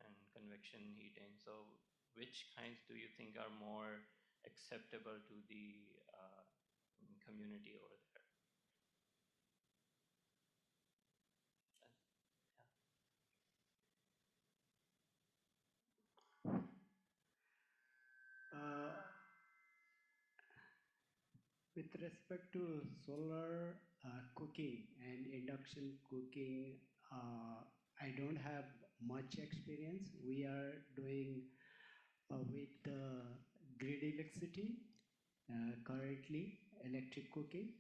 and convection heating. So which kinds do you think are more acceptable to the community over there? With respect to solar cooking and induction cooking, I don't have much experience. We are doing with grid electricity currently, electric cooking.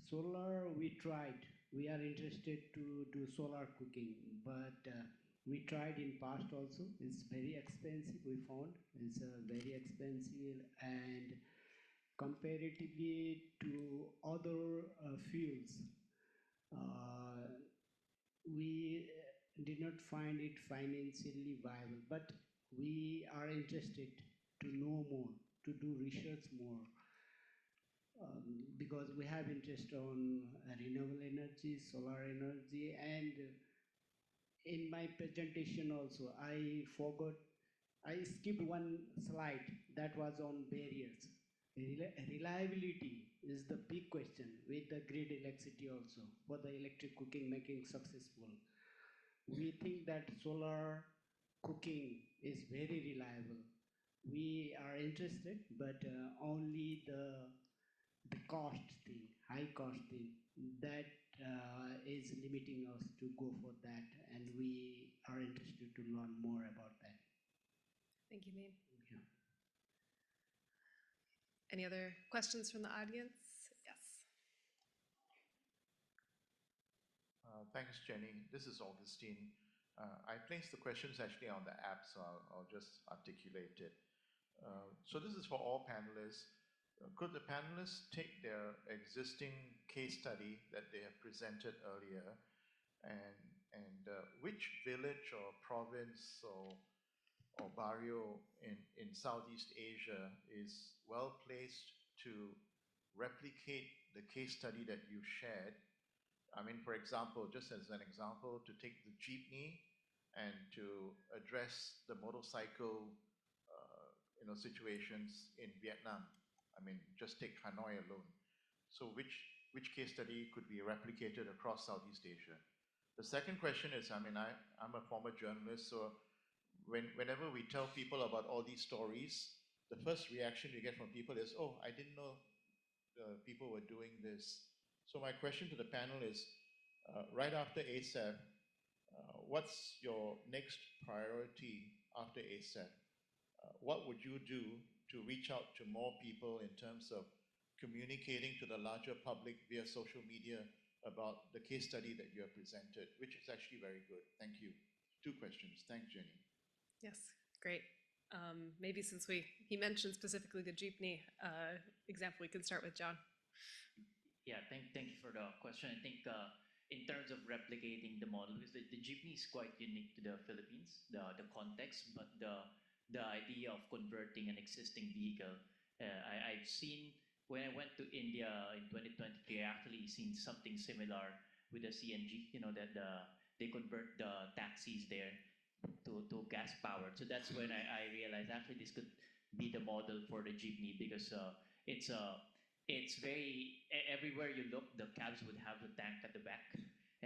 Solar, we tried. We are interested to do solar cooking, but we tried in past also. It's very expensive, we found. It's very expensive, and comparatively to other fuels, we did not find it financially viable, but we are interested to know more, to do research more, because we have interest on renewable energy, solar energy, and in my presentation also, I skipped one slide that was on barriers. Reliability is the big question with the grid electricity also for the electric cooking making successful. We think that solar cooking is very reliable. We are interested, but only the cost thing, high cost thing, that is limiting us to go for that, and we are interested to learn more about that. Thank you, Min. Thank you. Any other questions from the audience? Yes. Thanks, Jenny. This is Augustine. I placed the questions actually on the app, so I'll just articulate it. So this is for all panelists. Could the panelists take their existing case study that they have presented earlier and which village or province or barrio in Southeast Asia is well placed to replicate the case study that you shared? I mean, for example, just as an example, to take the jeepney and to address the motorcycle, situations in Vietnam. I mean, just take Hanoi alone. So which case study could be replicated across Southeast Asia? The second question is, I mean, I'm a former journalist, so whenever we tell people about all these stories, the first reaction we get from people is, oh, I didn't know people were doing this. So my question to the panel is, right after ASAP, what's your next priority after ASAP? What would you do to reach out to more people in terms of communicating to the larger public via social media about the case study that you have presented, which is actually very good. Thank you. 2 questions. Thanks, Jenny. Yes, great. Maybe since he mentioned specifically the jeepney example, we can start with John. Yeah, thank you for the question. I think in terms of replicating the model, because the jeepney is quite unique to the Philippines, the context, but the idea of converting an existing vehicle, I've seen when I went to India in 2023, I actually seen something similar with the CNG, that they convert the taxis there to gas powered. So that's when I realized actually this could be the model for the jeepney, because it's very, everywhere you look, the cabs would have the tank at the back,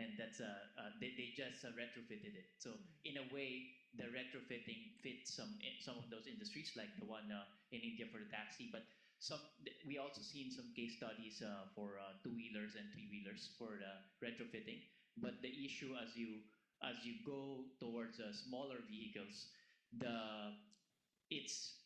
and that's they just retrofitted it. So in a way, the retrofitting fits some of those industries, like the one in India for the taxi. But we also seen some case studies for 2-wheelers and 3-wheelers for the retrofitting. But the issue as you go towards smaller vehicles, it's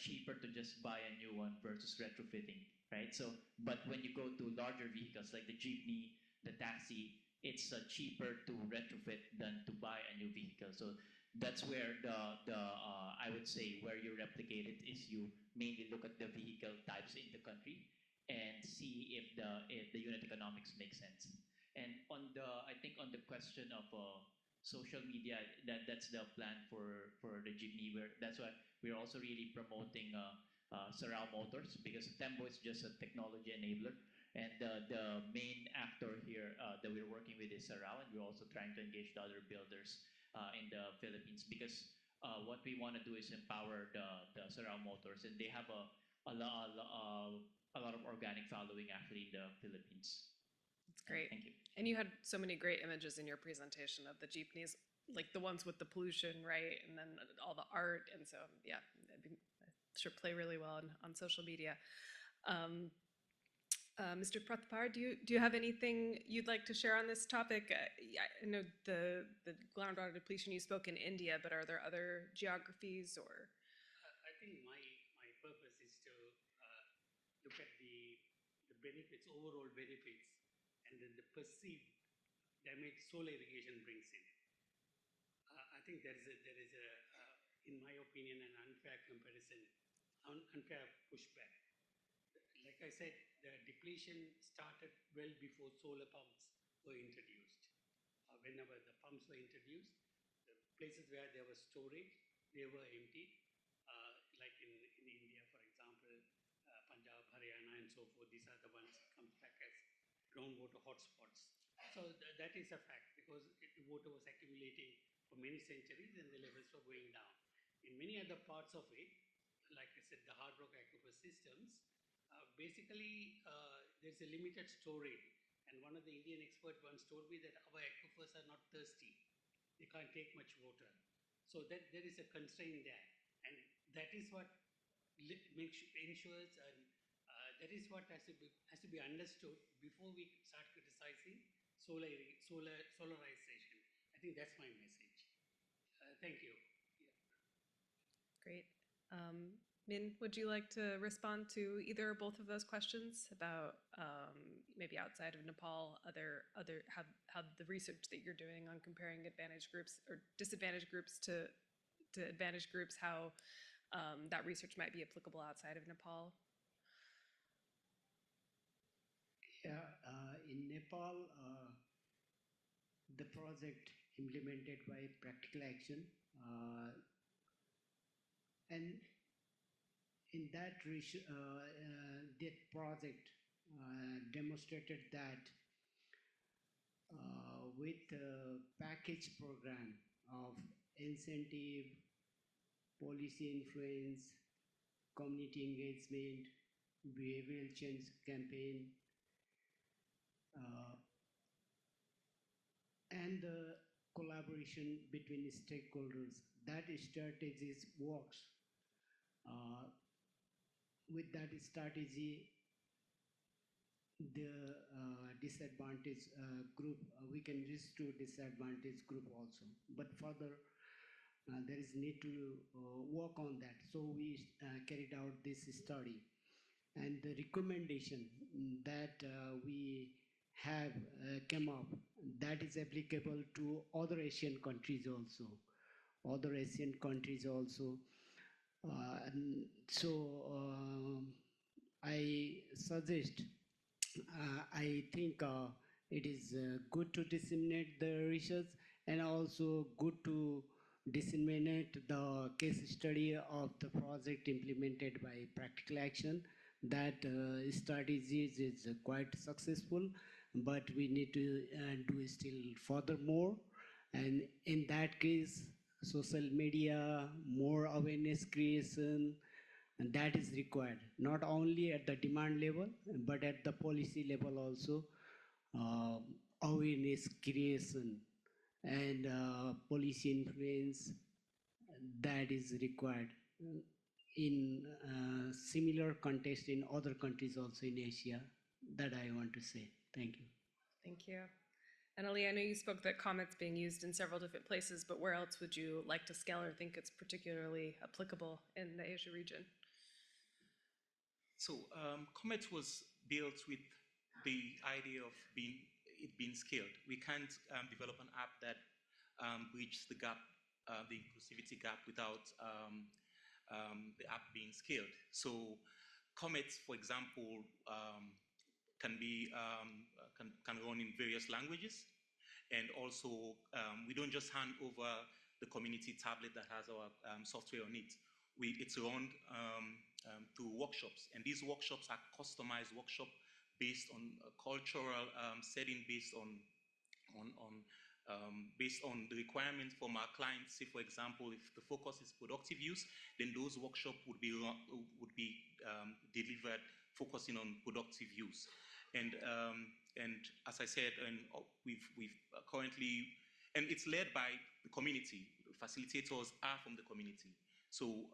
cheaper to just buy a new one versus retrofitting, right? So, but when you go to larger vehicles like the jeepney, the taxi, it's cheaper to retrofit than to buy a new vehicle. So that's where I would say where you replicate it is you mainly look at the vehicle types in the country and see if the unit economics make sense. And I think on the question of social media, that's the plan for the jeepney. That's why we're also really promoting Sarao Motors, because Tembo is just a technology enabler. And the main actor here that we're working with is Sarao, and we're also trying to engage the other builders in the Philippines, because what we want to do is empower the Sarao Motors, and they have a lot of organic following actually in the Philippines. That's great. Thank you. And you had so many great images in your presentation of the jeepneys, like the ones with the pollution, right? And then all the art. And so, yeah, it should play really well on social media. Mr. Prathpar, do you have anything you'd like to share on this topic? I know the groundwater depletion you spoke in India, but are there other geographies or? I think my purpose is to look at the benefits, overall benefits, and then the perceived damage solar irrigation brings in. I think there is a in my opinion, an unfair comparison, unfair pushback. Like I said, the depletion started well before solar pumps were introduced. Whenever the pumps were introduced, the places where there was storage, they were emptied. Like in India, for example, Punjab, Haryana, and so forth, these are the ones that comes back as groundwater hotspots. So that is a fact, because the water was accumulating for many centuries and the levels were going down. In many other parts of it, like I said, the hard rock aquifer systems, basically there's a limited storage. And one of the Indian experts once told me that our aquifers are not thirsty. They can't take much water. So that there is a constraint there. And that is what ensures, and that is what has to be understood before we start criticizing solarization. I think that's my message. Thank you. Great. Min, would you like to respond to either or both of those questions about maybe outside of Nepal, how the research that you're doing on comparing advantage groups or disadvantaged groups to advantage groups, how that research might be applicable outside of Nepal? Yeah, in Nepal, the project implemented by Practical Action, and in that that project demonstrated that with the package program of incentive, policy influence, community engagement, behavioral change campaign, and the collaboration between stakeholders, that strategies works. With that strategy, the disadvantaged group, we can reach to disadvantaged group also. But further, there is need to work on that. So we carried out this study. And the recommendation that we have come up, that is applicable to other Asian countries also. Other Asian countries also. I suggest, I think it is good to disseminate the research and also good to disseminate the case study of the project implemented by Practical Action. That strategy is quite successful, but we need to do still furthermore. And in that case, social media, more awareness creation, and that is required, not only at the demand level, but at the policy level also. Awareness creation and policy influence, that is required in similar context in other countries also in Asia, that I want to say. Thank you. Thank you. And Ali, I know you spoke that COMET's being used in several different places, but where else would you like to scale or think it's particularly applicable in the Asia region? So Comet was built with the idea of it being scaled. We can't develop an app that bridges the gap, the inclusivity gap, without the app being scaled. So Comet, for example, can run in various languages, and also we don't just hand over the community tablet that has our software on it. It's run through workshops, and these workshops are customized workshops based on a cultural setting, based on the requirements from our clients. Say, for example, if the focus is productive use, then those workshops would be delivered focusing on productive use. And as I said, and we've currently, and it's led by the community. Facilitators are from the community. So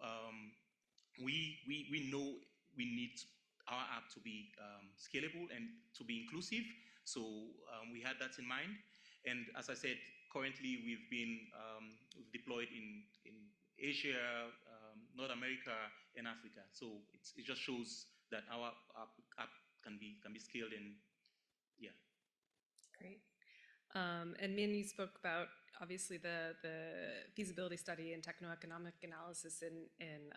we know we need our app to be scalable and to be inclusive. So we had that in mind. And as I said, currently we've deployed in Asia, North America, and Africa. So it just shows that our app can be scaled, and yeah. Great. And Min, you spoke about obviously the feasibility study and techno-economic analysis in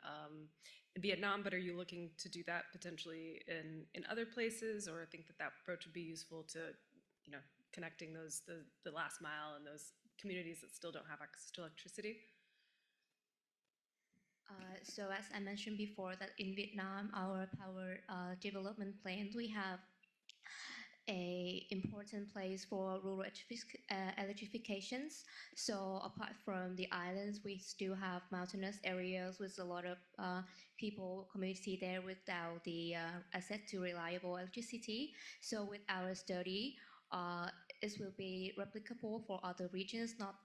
Vietnam, but are you looking to do that potentially in other places, or think that approach would be useful to, connecting the last mile and those communities that still don't have access to electricity? So as I mentioned before, that in Vietnam, our power development plan, we have a important place for rural electrifications. So apart from the islands, we still have mountainous areas with a lot of people, community there without the access to reliable electricity. So with our study, it will be replicable for other regions, not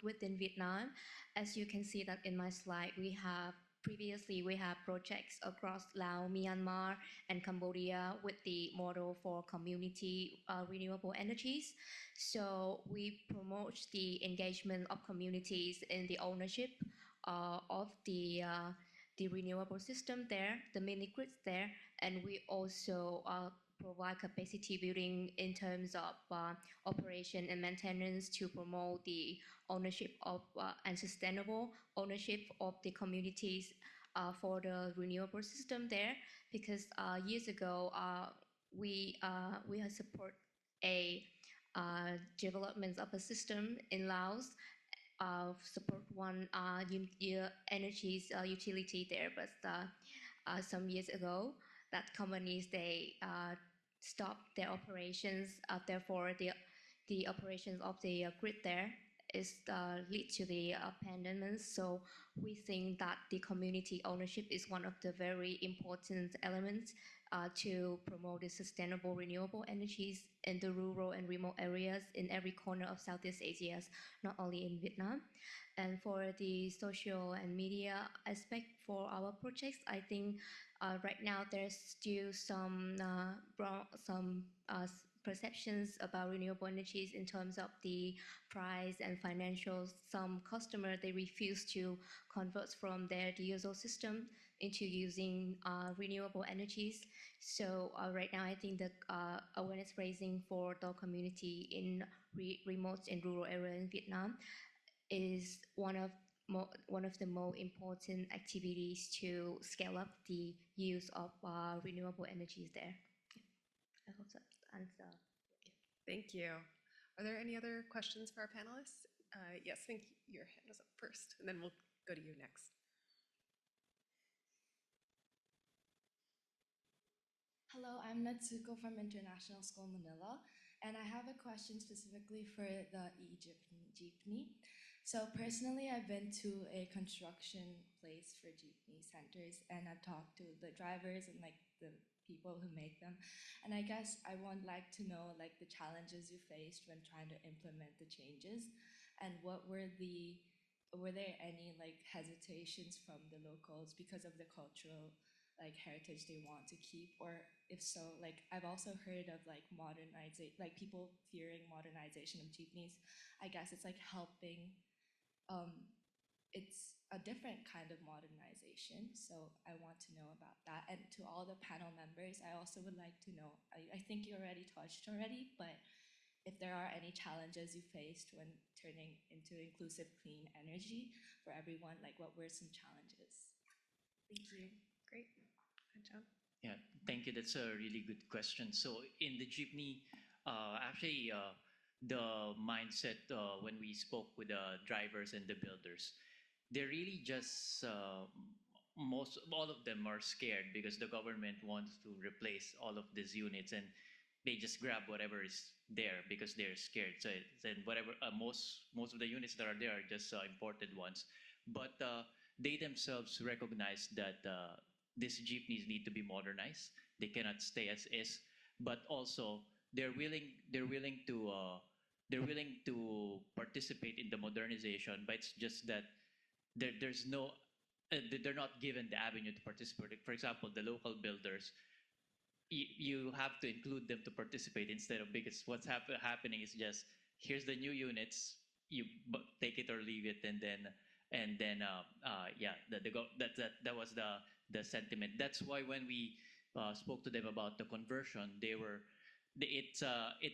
within Vietnam. As you can see that in my slide, we have previously we have projects across Laos, Myanmar, and Cambodia with the model for community renewable energies. So we promote the engagement of communities in the ownership of the renewable system there, the mini grids there, and we also provide capacity building in terms of operation and maintenance to promote the ownership of and sustainable ownership of the communities for the renewable system there. Because years ago we have support a development of a system in Laos, support one energy utility there, but some years ago, that companies they stopped their operations. Therefore, the operations of the grid there is lead to the abandonment. So we think that the community ownership is one of the very important elements to promote the sustainable renewable energies in the rural and remote areas in every corner of Southeast Asia, not only in Vietnam. And for the social and media aspect for our projects, I think right now there's still some perceptions about renewable energies in terms of the price and financials. Some customers they refuse to convert from their diesel system into using renewable energies. So right now, I think the awareness raising for the community in remote and rural areas in Vietnam is one of the more important activities to scale up the use of renewable energies there. I hope that answers. Thank you. Are there any other questions for our panelists? Yes, I think your hand was up first, and then we'll go to you next. Hello, I'm Natsuko from International School Manila, and I have a question specifically for the jeepney. So personally, I've been to a construction place for jeepney centers, and I've talked to the drivers and like the people who make them. And I guess I would like to know like the challenges you faced when trying to implement the changes, and were there any like hesitations from the locals because of the cultural like heritage they want to keep, or if so, like I've also heard of like like people fearing modernization of jeepneys. I guess it's like helping. It's a different kind of modernization, so I want to know about that. And to all the panel members, I also would like to know. I think you already touched already, but if there are any challenges you faced when turning into inclusive clean energy for everyone, like what were some challenges? Thank you. Great. Hi, John. Yeah, thank you. That's a really good question. So in the jeepney, actually, the mindset when we spoke with the drivers and the builders, they're really just all of them are scared because the government wants to replace all of these units, and they just grab whatever is there because they're scared. So then whatever most of the units that are there are just imported ones, but they themselves recognize that these jeepneys need to be modernized. They cannot stay as is, but also they're willing to participate in the modernization. But it's just that there's no they're not given the avenue to participate. For example, the local builders, you have to include them to participate instead of, because what's happening is just here's the new units, you take it or leave it, and then yeah, that was the sentiment. That's why when we spoke to them about the conversion, it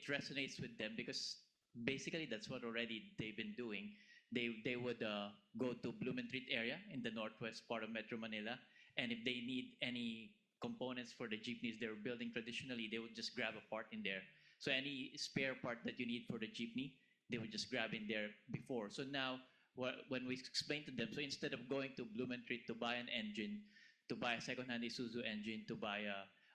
resonates with them because basically that's what already they've been doing. They would go to Blumentritt area in the northwest part of Metro Manila, and if they need any components for the jeepneys they were building traditionally, they would just grab a part in there. So any spare part that you need for the jeepney, they would just grab in there before. So now, when we explain to them, so instead of going to Blumentritt to buy an engine, to buy a second-hand Isuzu engine, to buy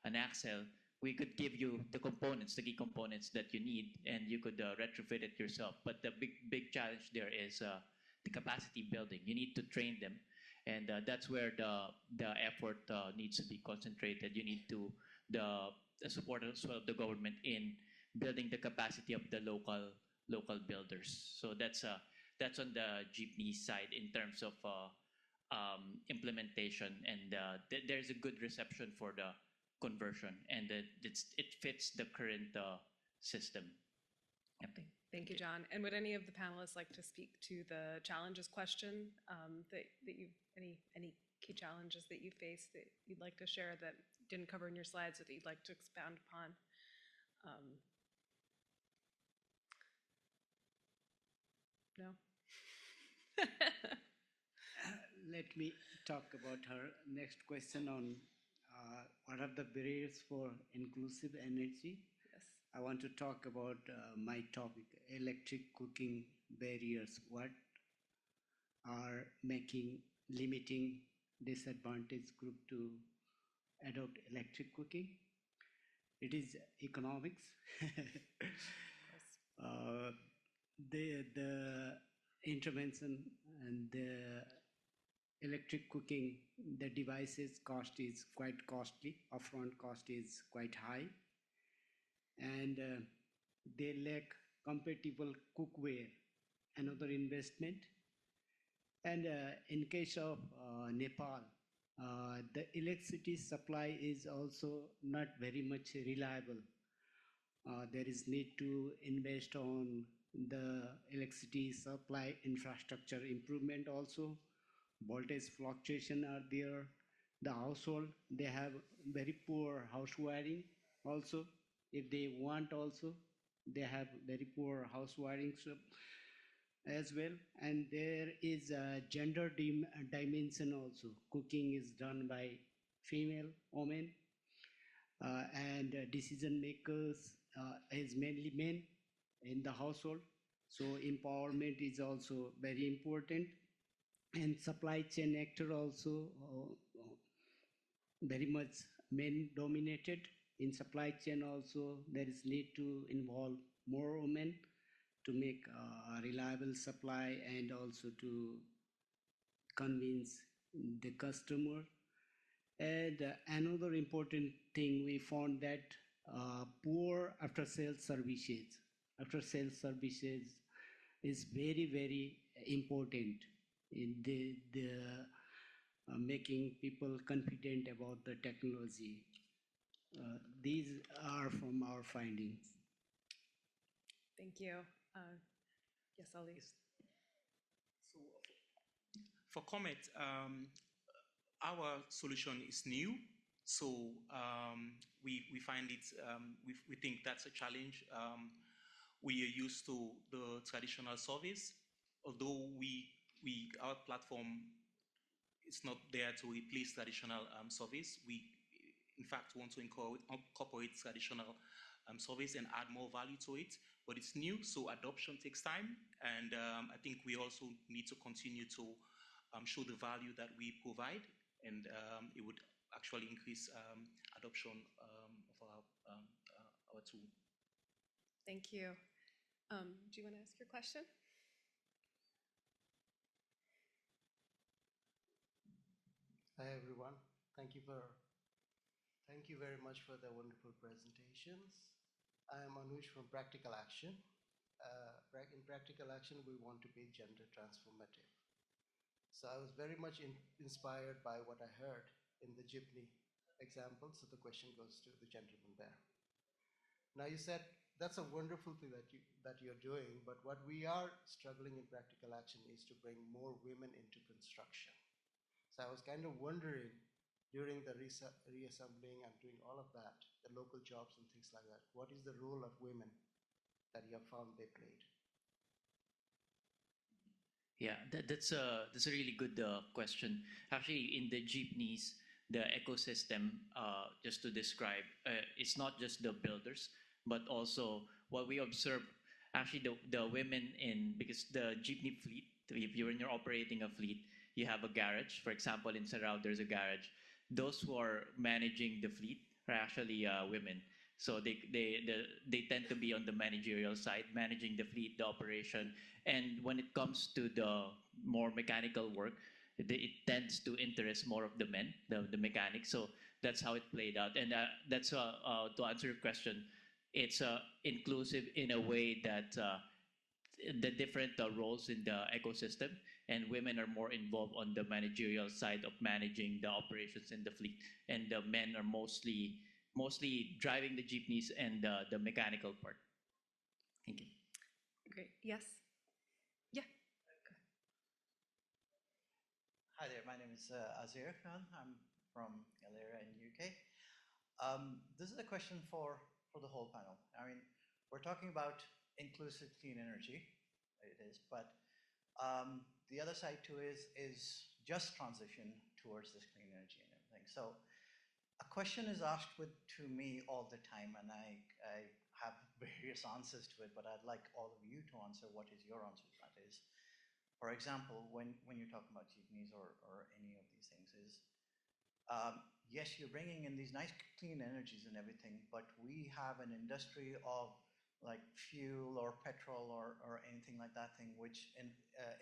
an axle, we could give you the components, the key components that you need, and you could retrofit it yourself. But the big challenge there is the capacity building. You need to train them, and that's where the effort needs to be concentrated. You need to the support as well of the government in building the capacity of the local builders. So that's on the jeepney side in terms of implementation, and there's a good reception for the conversion, and it fits the current system. Okay. Thank you, John. And would any of the panelists like to speak to the challenges question that you, any key challenges that you face that you'd like to share that didn't cover in your slides or that you'd like to expound upon? No? Let me talk about her next question on what are the barriers for inclusive energy. Yes. I want to talk about my topic, electric cooking barriers. What are limiting disadvantaged group to adopt electric cooking? It is economics. The intervention and the electric cooking, the devices cost is quite costly. Upfront cost is quite high, and they lack compatible cookware, another investment. And in case of Nepal, the electricity supply is also not very much reliable. There is need to invest on the electricity supply infrastructure improvement also. Voltage fluctuation are there. The household, they have very poor house wiring also. If they want also, they have very poor house wiring as well. And there is a gender dimension also. Cooking is done by female women, and decision makers is mainly men in the household. So empowerment is also very important. And supply chain actor also very much men dominated. In supply chain also there is need to involve more women to make a reliable supply and also to convince the customer. And another important thing we found that poor after-sales services is very, very important in the making people confident about the technology. These are from our findings. Thank you. Yes, Ali. So for comment, our solution is new. So we find it, we think that's a challenge. We are used to the traditional service, although our platform is not there to replace traditional service. We, in fact, want to incorporate traditional service and add more value to it, but it's new, so adoption takes time. And I think we also need to continue to show the value that we provide, and it would actually increase adoption of our tool. Thank you. Do you want to ask your question? Hi everyone. Thank you very much for the wonderful presentations. I am Anush from Practical Action. In Practical Action, we want to be gender transformative. So I was very much inspired by what I heard in the jeepney example. So the question goes to the gentleman there. Now you said that's a wonderful thing that you're doing, but what we are struggling in Practical Action is to bring more women into construction. So I was kind of wondering, during the reassembling and doing all of that, the local jobs and things like that, what is the role of women that you have found they played? Yeah, that's a really good question. Actually, in the jeepneys, the ecosystem, just to describe, it's not just the builders, but also what we observe. Actually, the women because the jeepney fleet, if you're operating a fleet, you have a garage. For example, in Sarao, there's a garage. Those who are managing the fleet are actually women. So they tend to be on the managerial side, managing the fleet, the operation. And when it comes to the more mechanical work, it tends to interest more of the men, the mechanics. So that's how it played out. And that's to answer your question, it's inclusive in a way that the different roles in the ecosystem, and women are more involved on the managerial side of managing the operations in the fleet, and the men are mostly driving the jeepneys and the mechanical part. Thank you. Great. Yes. Yeah. Hi there, my name is Azir Khan. I'm from Galera in the UK. This is a question for the whole panel. I mean, we're talking about inclusive clean energy, it is, but the other side too is just transition towards this clean energy and everything. So a question is asked to me all the time, and I have various answers to it, but I'd like all of you to answer what is your answer to that is. For example, when you're talking about jeepneys or any of these things is, yes, you're bringing in these nice clean energies and everything, but we have an industry of like fuel or petrol or anything like that thing which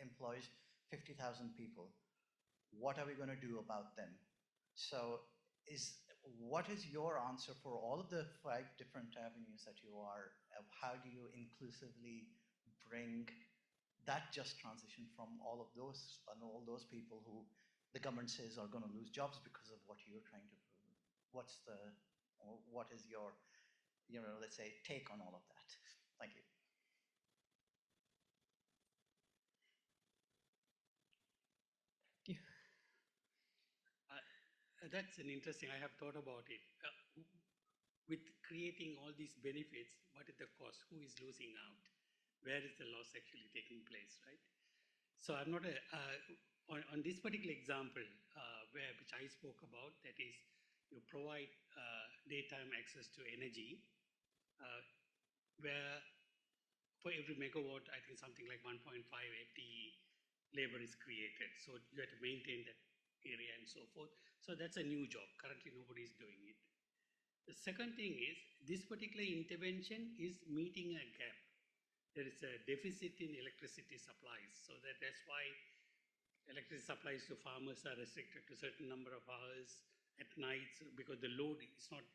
employs 50,000 people. What are we going to do about them? So what is your answer for all of the 5 different avenues that you are, how do you inclusively bring that just transition from all of those and all those people who the government says are going to lose jobs because of what you're trying to prove? What is your, let's say, take on all of that? Thank you. That's an interesting, I have thought about it. With creating all these benefits, what is the cost? Who is losing out? Where is the loss actually taking place, right? So I'm not on this particular example which I spoke about, that is, you provide daytime access to energy, where for every megawatt, I think something like 1.5 FTE labor is created. So you have to maintain that area and so forth. So that's a new job. Currently, nobody is doing it. The second thing is, this particular intervention is meeting a gap. There is a deficit in electricity supplies. So that's why electricity supplies to farmers are restricted to a certain number of hours at nights, because the load is not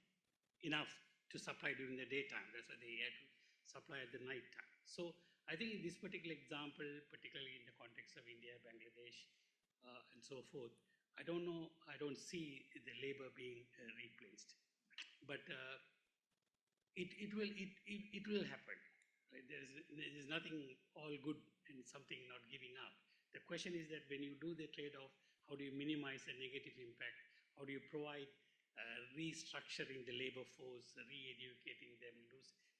enough to supply during the daytime. That's why they have to supply at the night time. So I think in this particular example, particularly in the context of India, Bangladesh, and so forth, I don't see the labor being replaced. But it will happen. Right? There is nothing all good and something not giving up. The question is that when you do the trade-off, how do you minimize the negative impact? How do you provide restructuring the labor force, re-educating them,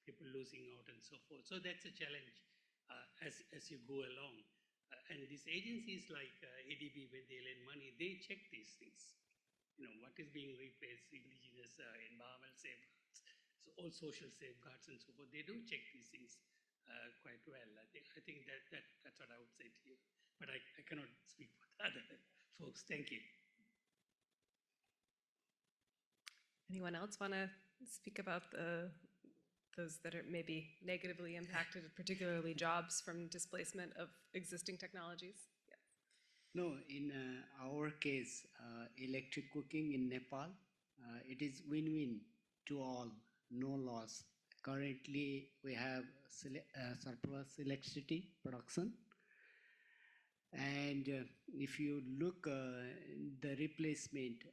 people losing out and so forth. So that's a challenge as you go along. And these agencies like ADB, when they lend money, they check these things. What is being replaced, indigenous environmental safeguards, so all social safeguards and so forth. They do check these things quite well. I think that's what I would say to you. But I cannot speak for other folks. Thank you. Anyone else want to speak about those that are maybe negatively impacted, particularly jobs from displacement of existing technologies? Yeah. No, in our case, electric cooking in Nepal, it is win-win to all, no loss. Currently, we have surplus electricity production. And if you look the replacement,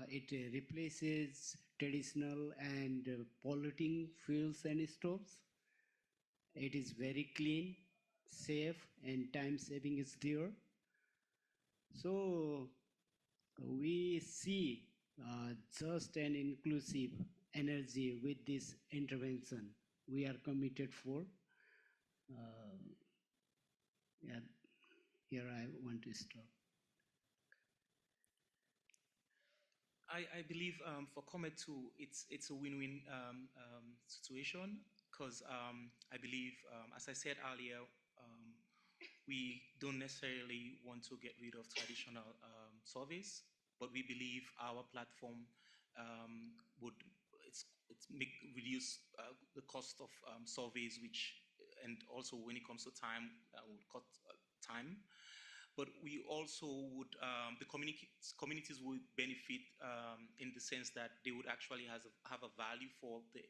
it replaces traditional and polluting fuels and stoves. It is very clean, safe, and time saving is there. So we see just and inclusive energy with this intervention. We are committed for. Yeah, here I want to stop. I believe for Comet 2, it's a win-win situation, because I believe, as I said earlier, we don't necessarily want to get rid of traditional surveys, but we believe our platform would reduce the cost of surveys, and also when it comes to time, would cut time. But we also would, the communities would benefit in the sense that they would actually have a value for the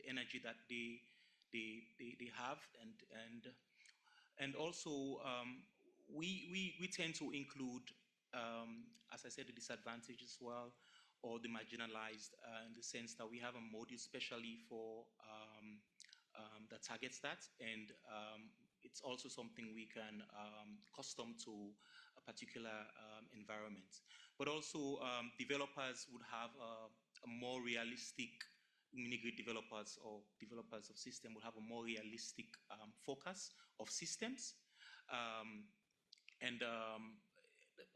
energy that they have, and And also, we tend to include, as I said, the disadvantaged as well, or the marginalized, in the sense that we have a module specially for that targets that, and it's also something we can custom to a particular environment. But also, developers would have a more realistic, mini-grid developers or developers of system will have a more realistic focus of systems. And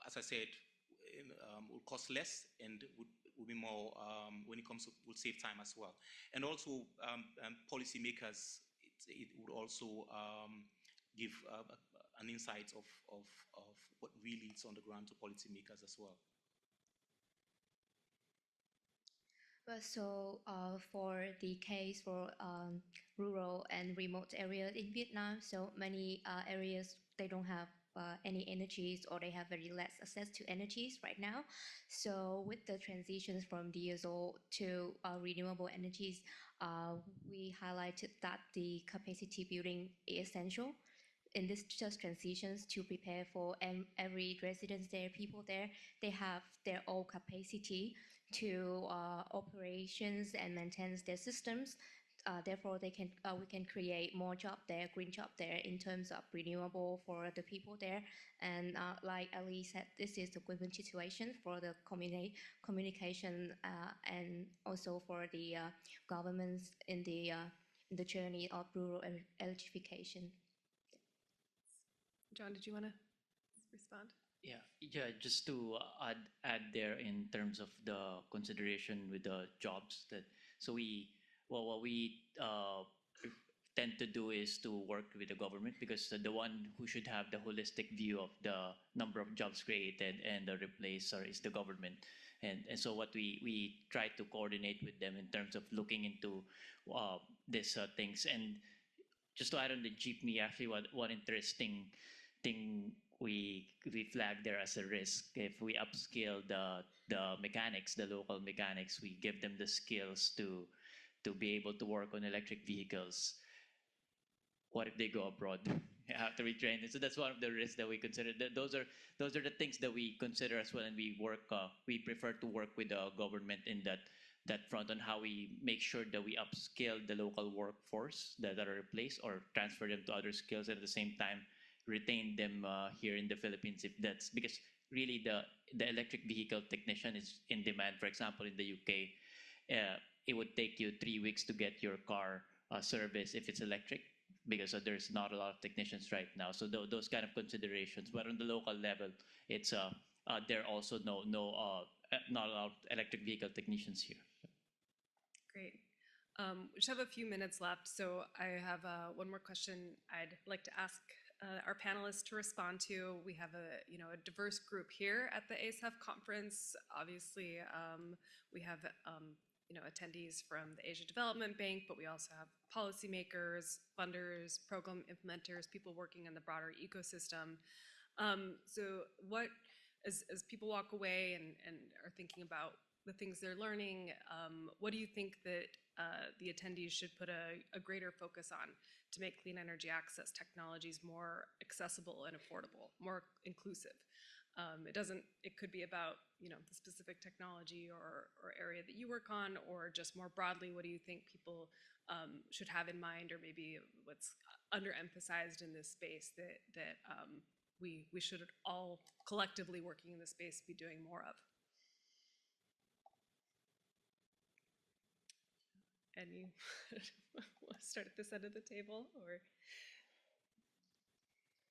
as I said, will cost less and would be more, when it comes to, will save time as well. And also, policymakers, it would also give an insight of what really is on the ground to policymakers as well. Well, so for the case for rural and remote areas in Vietnam, so many areas, they don't have any energies, or they have very less access to energies right now. So with the transitions from diesel to renewable energies, we highlighted that the capacity building is essential in this just transitions to prepare for every residence there, people there, they have their own capacity to operations and maintain their systems. Therefore, we can create more job there, green job there in terms of renewable for the people there. And like Ali said, this is the win-win situation for the communication and also for the governments in the journey of rural electrification. John, did you want to respond? Yeah, just to add there in terms of the consideration with the jobs that, so what we tend to do is to work with the government, because the one who should have the holistic view of the number of jobs created and the replacer is the government. And so what we try to coordinate with them in terms of looking into these things. And just to add on the jeepney, actually, one interesting thing we flag there as a risk, if we upscale the mechanics, the local mechanics, we give them the skills to be able to work on electric vehicles. What if they go abroad? Have to retrain. So that's one of the risks that we consider. Those are the things that we consider as well, and we work. We prefer to work with the government in that front on how we make sure that we upskill the local workforce that are replaced, or transfer them to other skills, and at the same time retain them here in the Philippines. If that's because really the electric vehicle technician is in demand. For example, in the UK, it would take you 3 weeks to get your car serviced if it's electric, because there's not a lot of technicians right now. So those kind of considerations. But on the local level, it's there are also not a lot of electric vehicle technicians here. Great. We just have a few minutes left, so I have one more question I'd like to ask our panelists to respond to. We have a diverse group here at the ASEF conference. Obviously, we have attendees from the Asia Development Bank, but we also have policymakers, funders, program implementers, people working in the broader ecosystem. So what, as people walk away and are thinking about the things they're learning, what do you think that the attendees should put a greater focus on to make clean energy access technologies more accessible and affordable, more inclusive? It could be about, the specific technology or area that you work on, or just more broadly, what do you think people should have in mind, or maybe what's underemphasized in this space that we should all collectively working in this space be doing more of? And you want to start at this end of the table, or?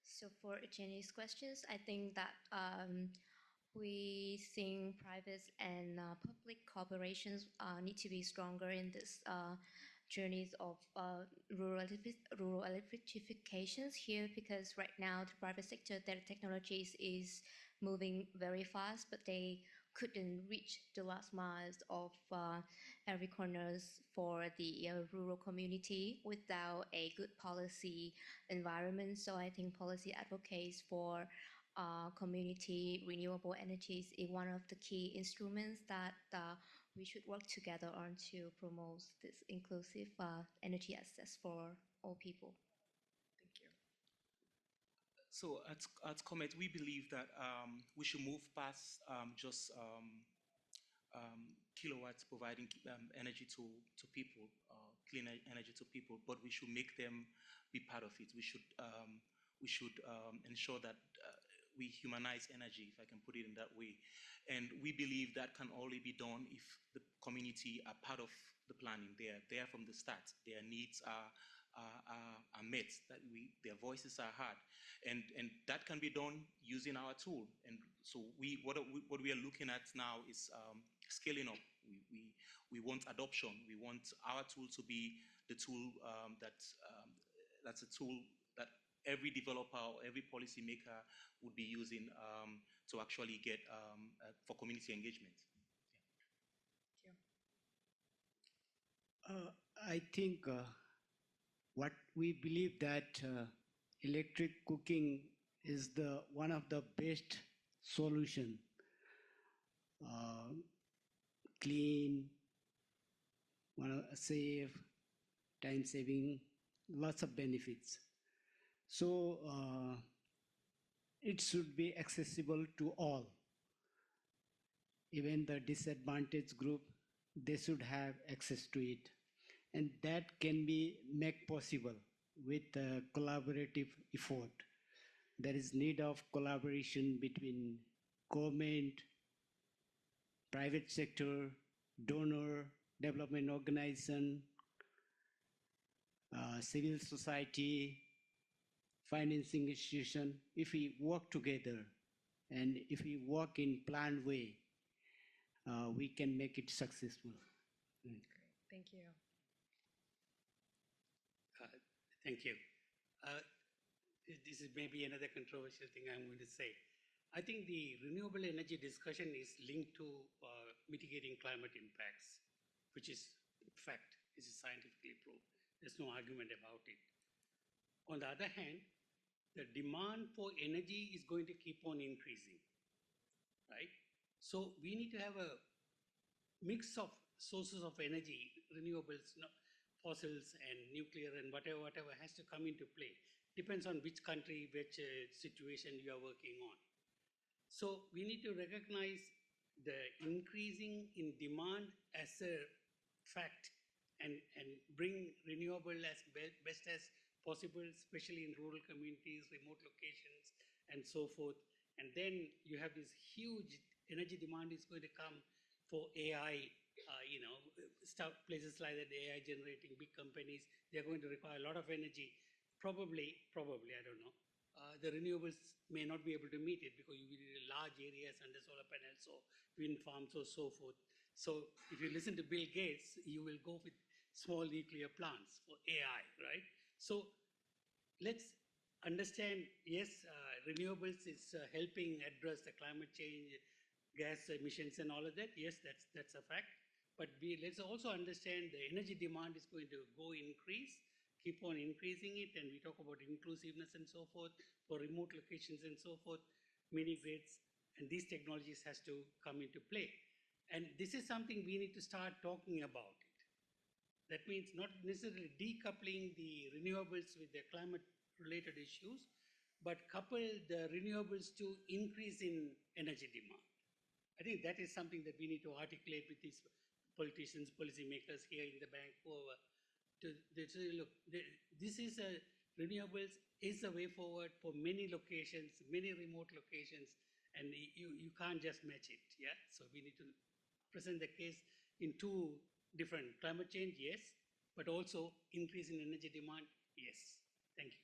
So for Jenny's questions, I think that we think private and public corporations need to be stronger in this journeys of rural electrifications here, because right now the private sector, their technologies is moving very fast, but they couldn't reach the last miles of every corners for the rural community without a good policy environment. So I think policy advocates for community renewable energies is one of the key instruments that we should work together on to promote this inclusive energy access for all people. Thank you. So at Comet, we believe that we should move past just kilowatts providing energy to people, clean energy to people, but we should make them be part of it. We should ensure that we humanize energy, if I can put it in that way. And we believe that can only be done if the community are part of the planning. They are there from the start. Their needs are met, that their voices are heard. And that can be done using our tool. And so what we are looking at now is scaling up. We want adoption. We want our tool to be the tool that's a tool that every developer or every policymaker would be using to actually get for community engagement. I think what we believe that electric cooking is the one of the best solution. Clean, safe, time saving, lots of benefits. So it should be accessible to all. Even the disadvantaged group, they should have access to it. And that can be made possible with a collaborative effort. There is need of collaboration between government, private sector, donor, development organization, civil society, financing institution. If we work together and if we work in planned way, we can make it successful. Great, thank you. Thank you. This is maybe another controversial thing I'm going to say. I think the renewable energy discussion is linked to mitigating climate impacts, which is fact, is scientifically proved. There's no argument about it. On the other hand, the demand for energy is going to keep on increasing, right? So we need to have a mix of sources of energy, renewables, fossils and nuclear and whatever has to come into play. Depends on which country, which situation you are working on. So we need to recognize the increasing in demand as a fact and bring renewable as best as possible, especially in rural communities, remote locations, and so forth. And then you have this huge energy demand is going to come for AI, places like that, AI generating big companies, they're going to require a lot of energy. Probably, I don't know. The renewables may not be able to meet it because you need large areas under solar panels or wind farms or so forth. So if you listen to Bill Gates, you will go with small nuclear plants for AI, right? So let's understand, yes, renewables is helping address the climate change, gas emissions and all of that. Yes, that's a fact. But let's also understand the energy demand is going to increase, keep on increasing it, and we talk about inclusiveness and so forth for remote locations and so forth, mini grids, and these technologies has to come into play. And this is something we need to start talking about it. That means not necessarily decoupling the renewables with the climate-related issues, but couple the renewables to increase in energy demand. I think that is something that we need to articulate with these politicians, policymakers here in the bank, whoever, to say, look, this is renewables is a way forward for many locations, many remote locations, and you can't just match it, yeah? So we need to present the case in two different climate change, yes, but also increase in energy demand, yes. Thank you.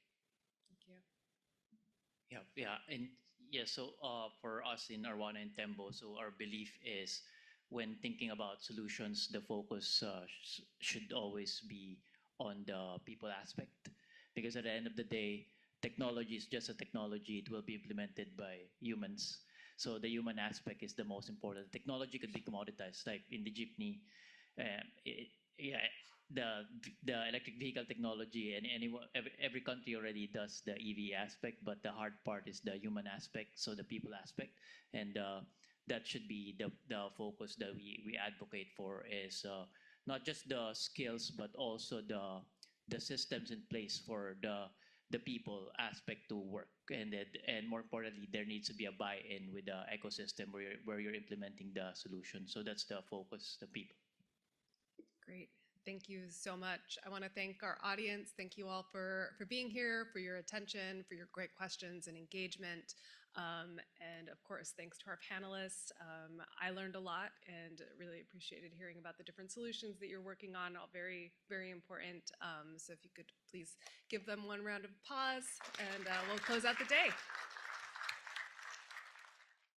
Thank you. So for us in Arwana and Tembo, so our belief is when thinking about solutions, the focus should always be on the people aspect, because at the end of the day, technology is just a technology. It will be implemented by humans. So the human aspect is the most important. Technology could be commoditized, like in the jeepney. The electric vehicle technology, and every country already does the EV aspect, but the hard part is the human aspect, so the people aspect, and that should be the focus that we advocate for, is not just the skills but also the systems in place for the people aspect to work, and more importantly, there needs to be a buy-in with the ecosystem where you're implementing the solution. So that's the focus, the people. Great. Thank you so much. I want to thank our audience. Thank you all for being here, for your attention, for your great questions and engagement. And of course, thanks to our panelists. I learned a lot and really appreciated hearing about the different solutions that you're working on, all very, very important. So if you could please give them one round of applause, and we'll close out the day.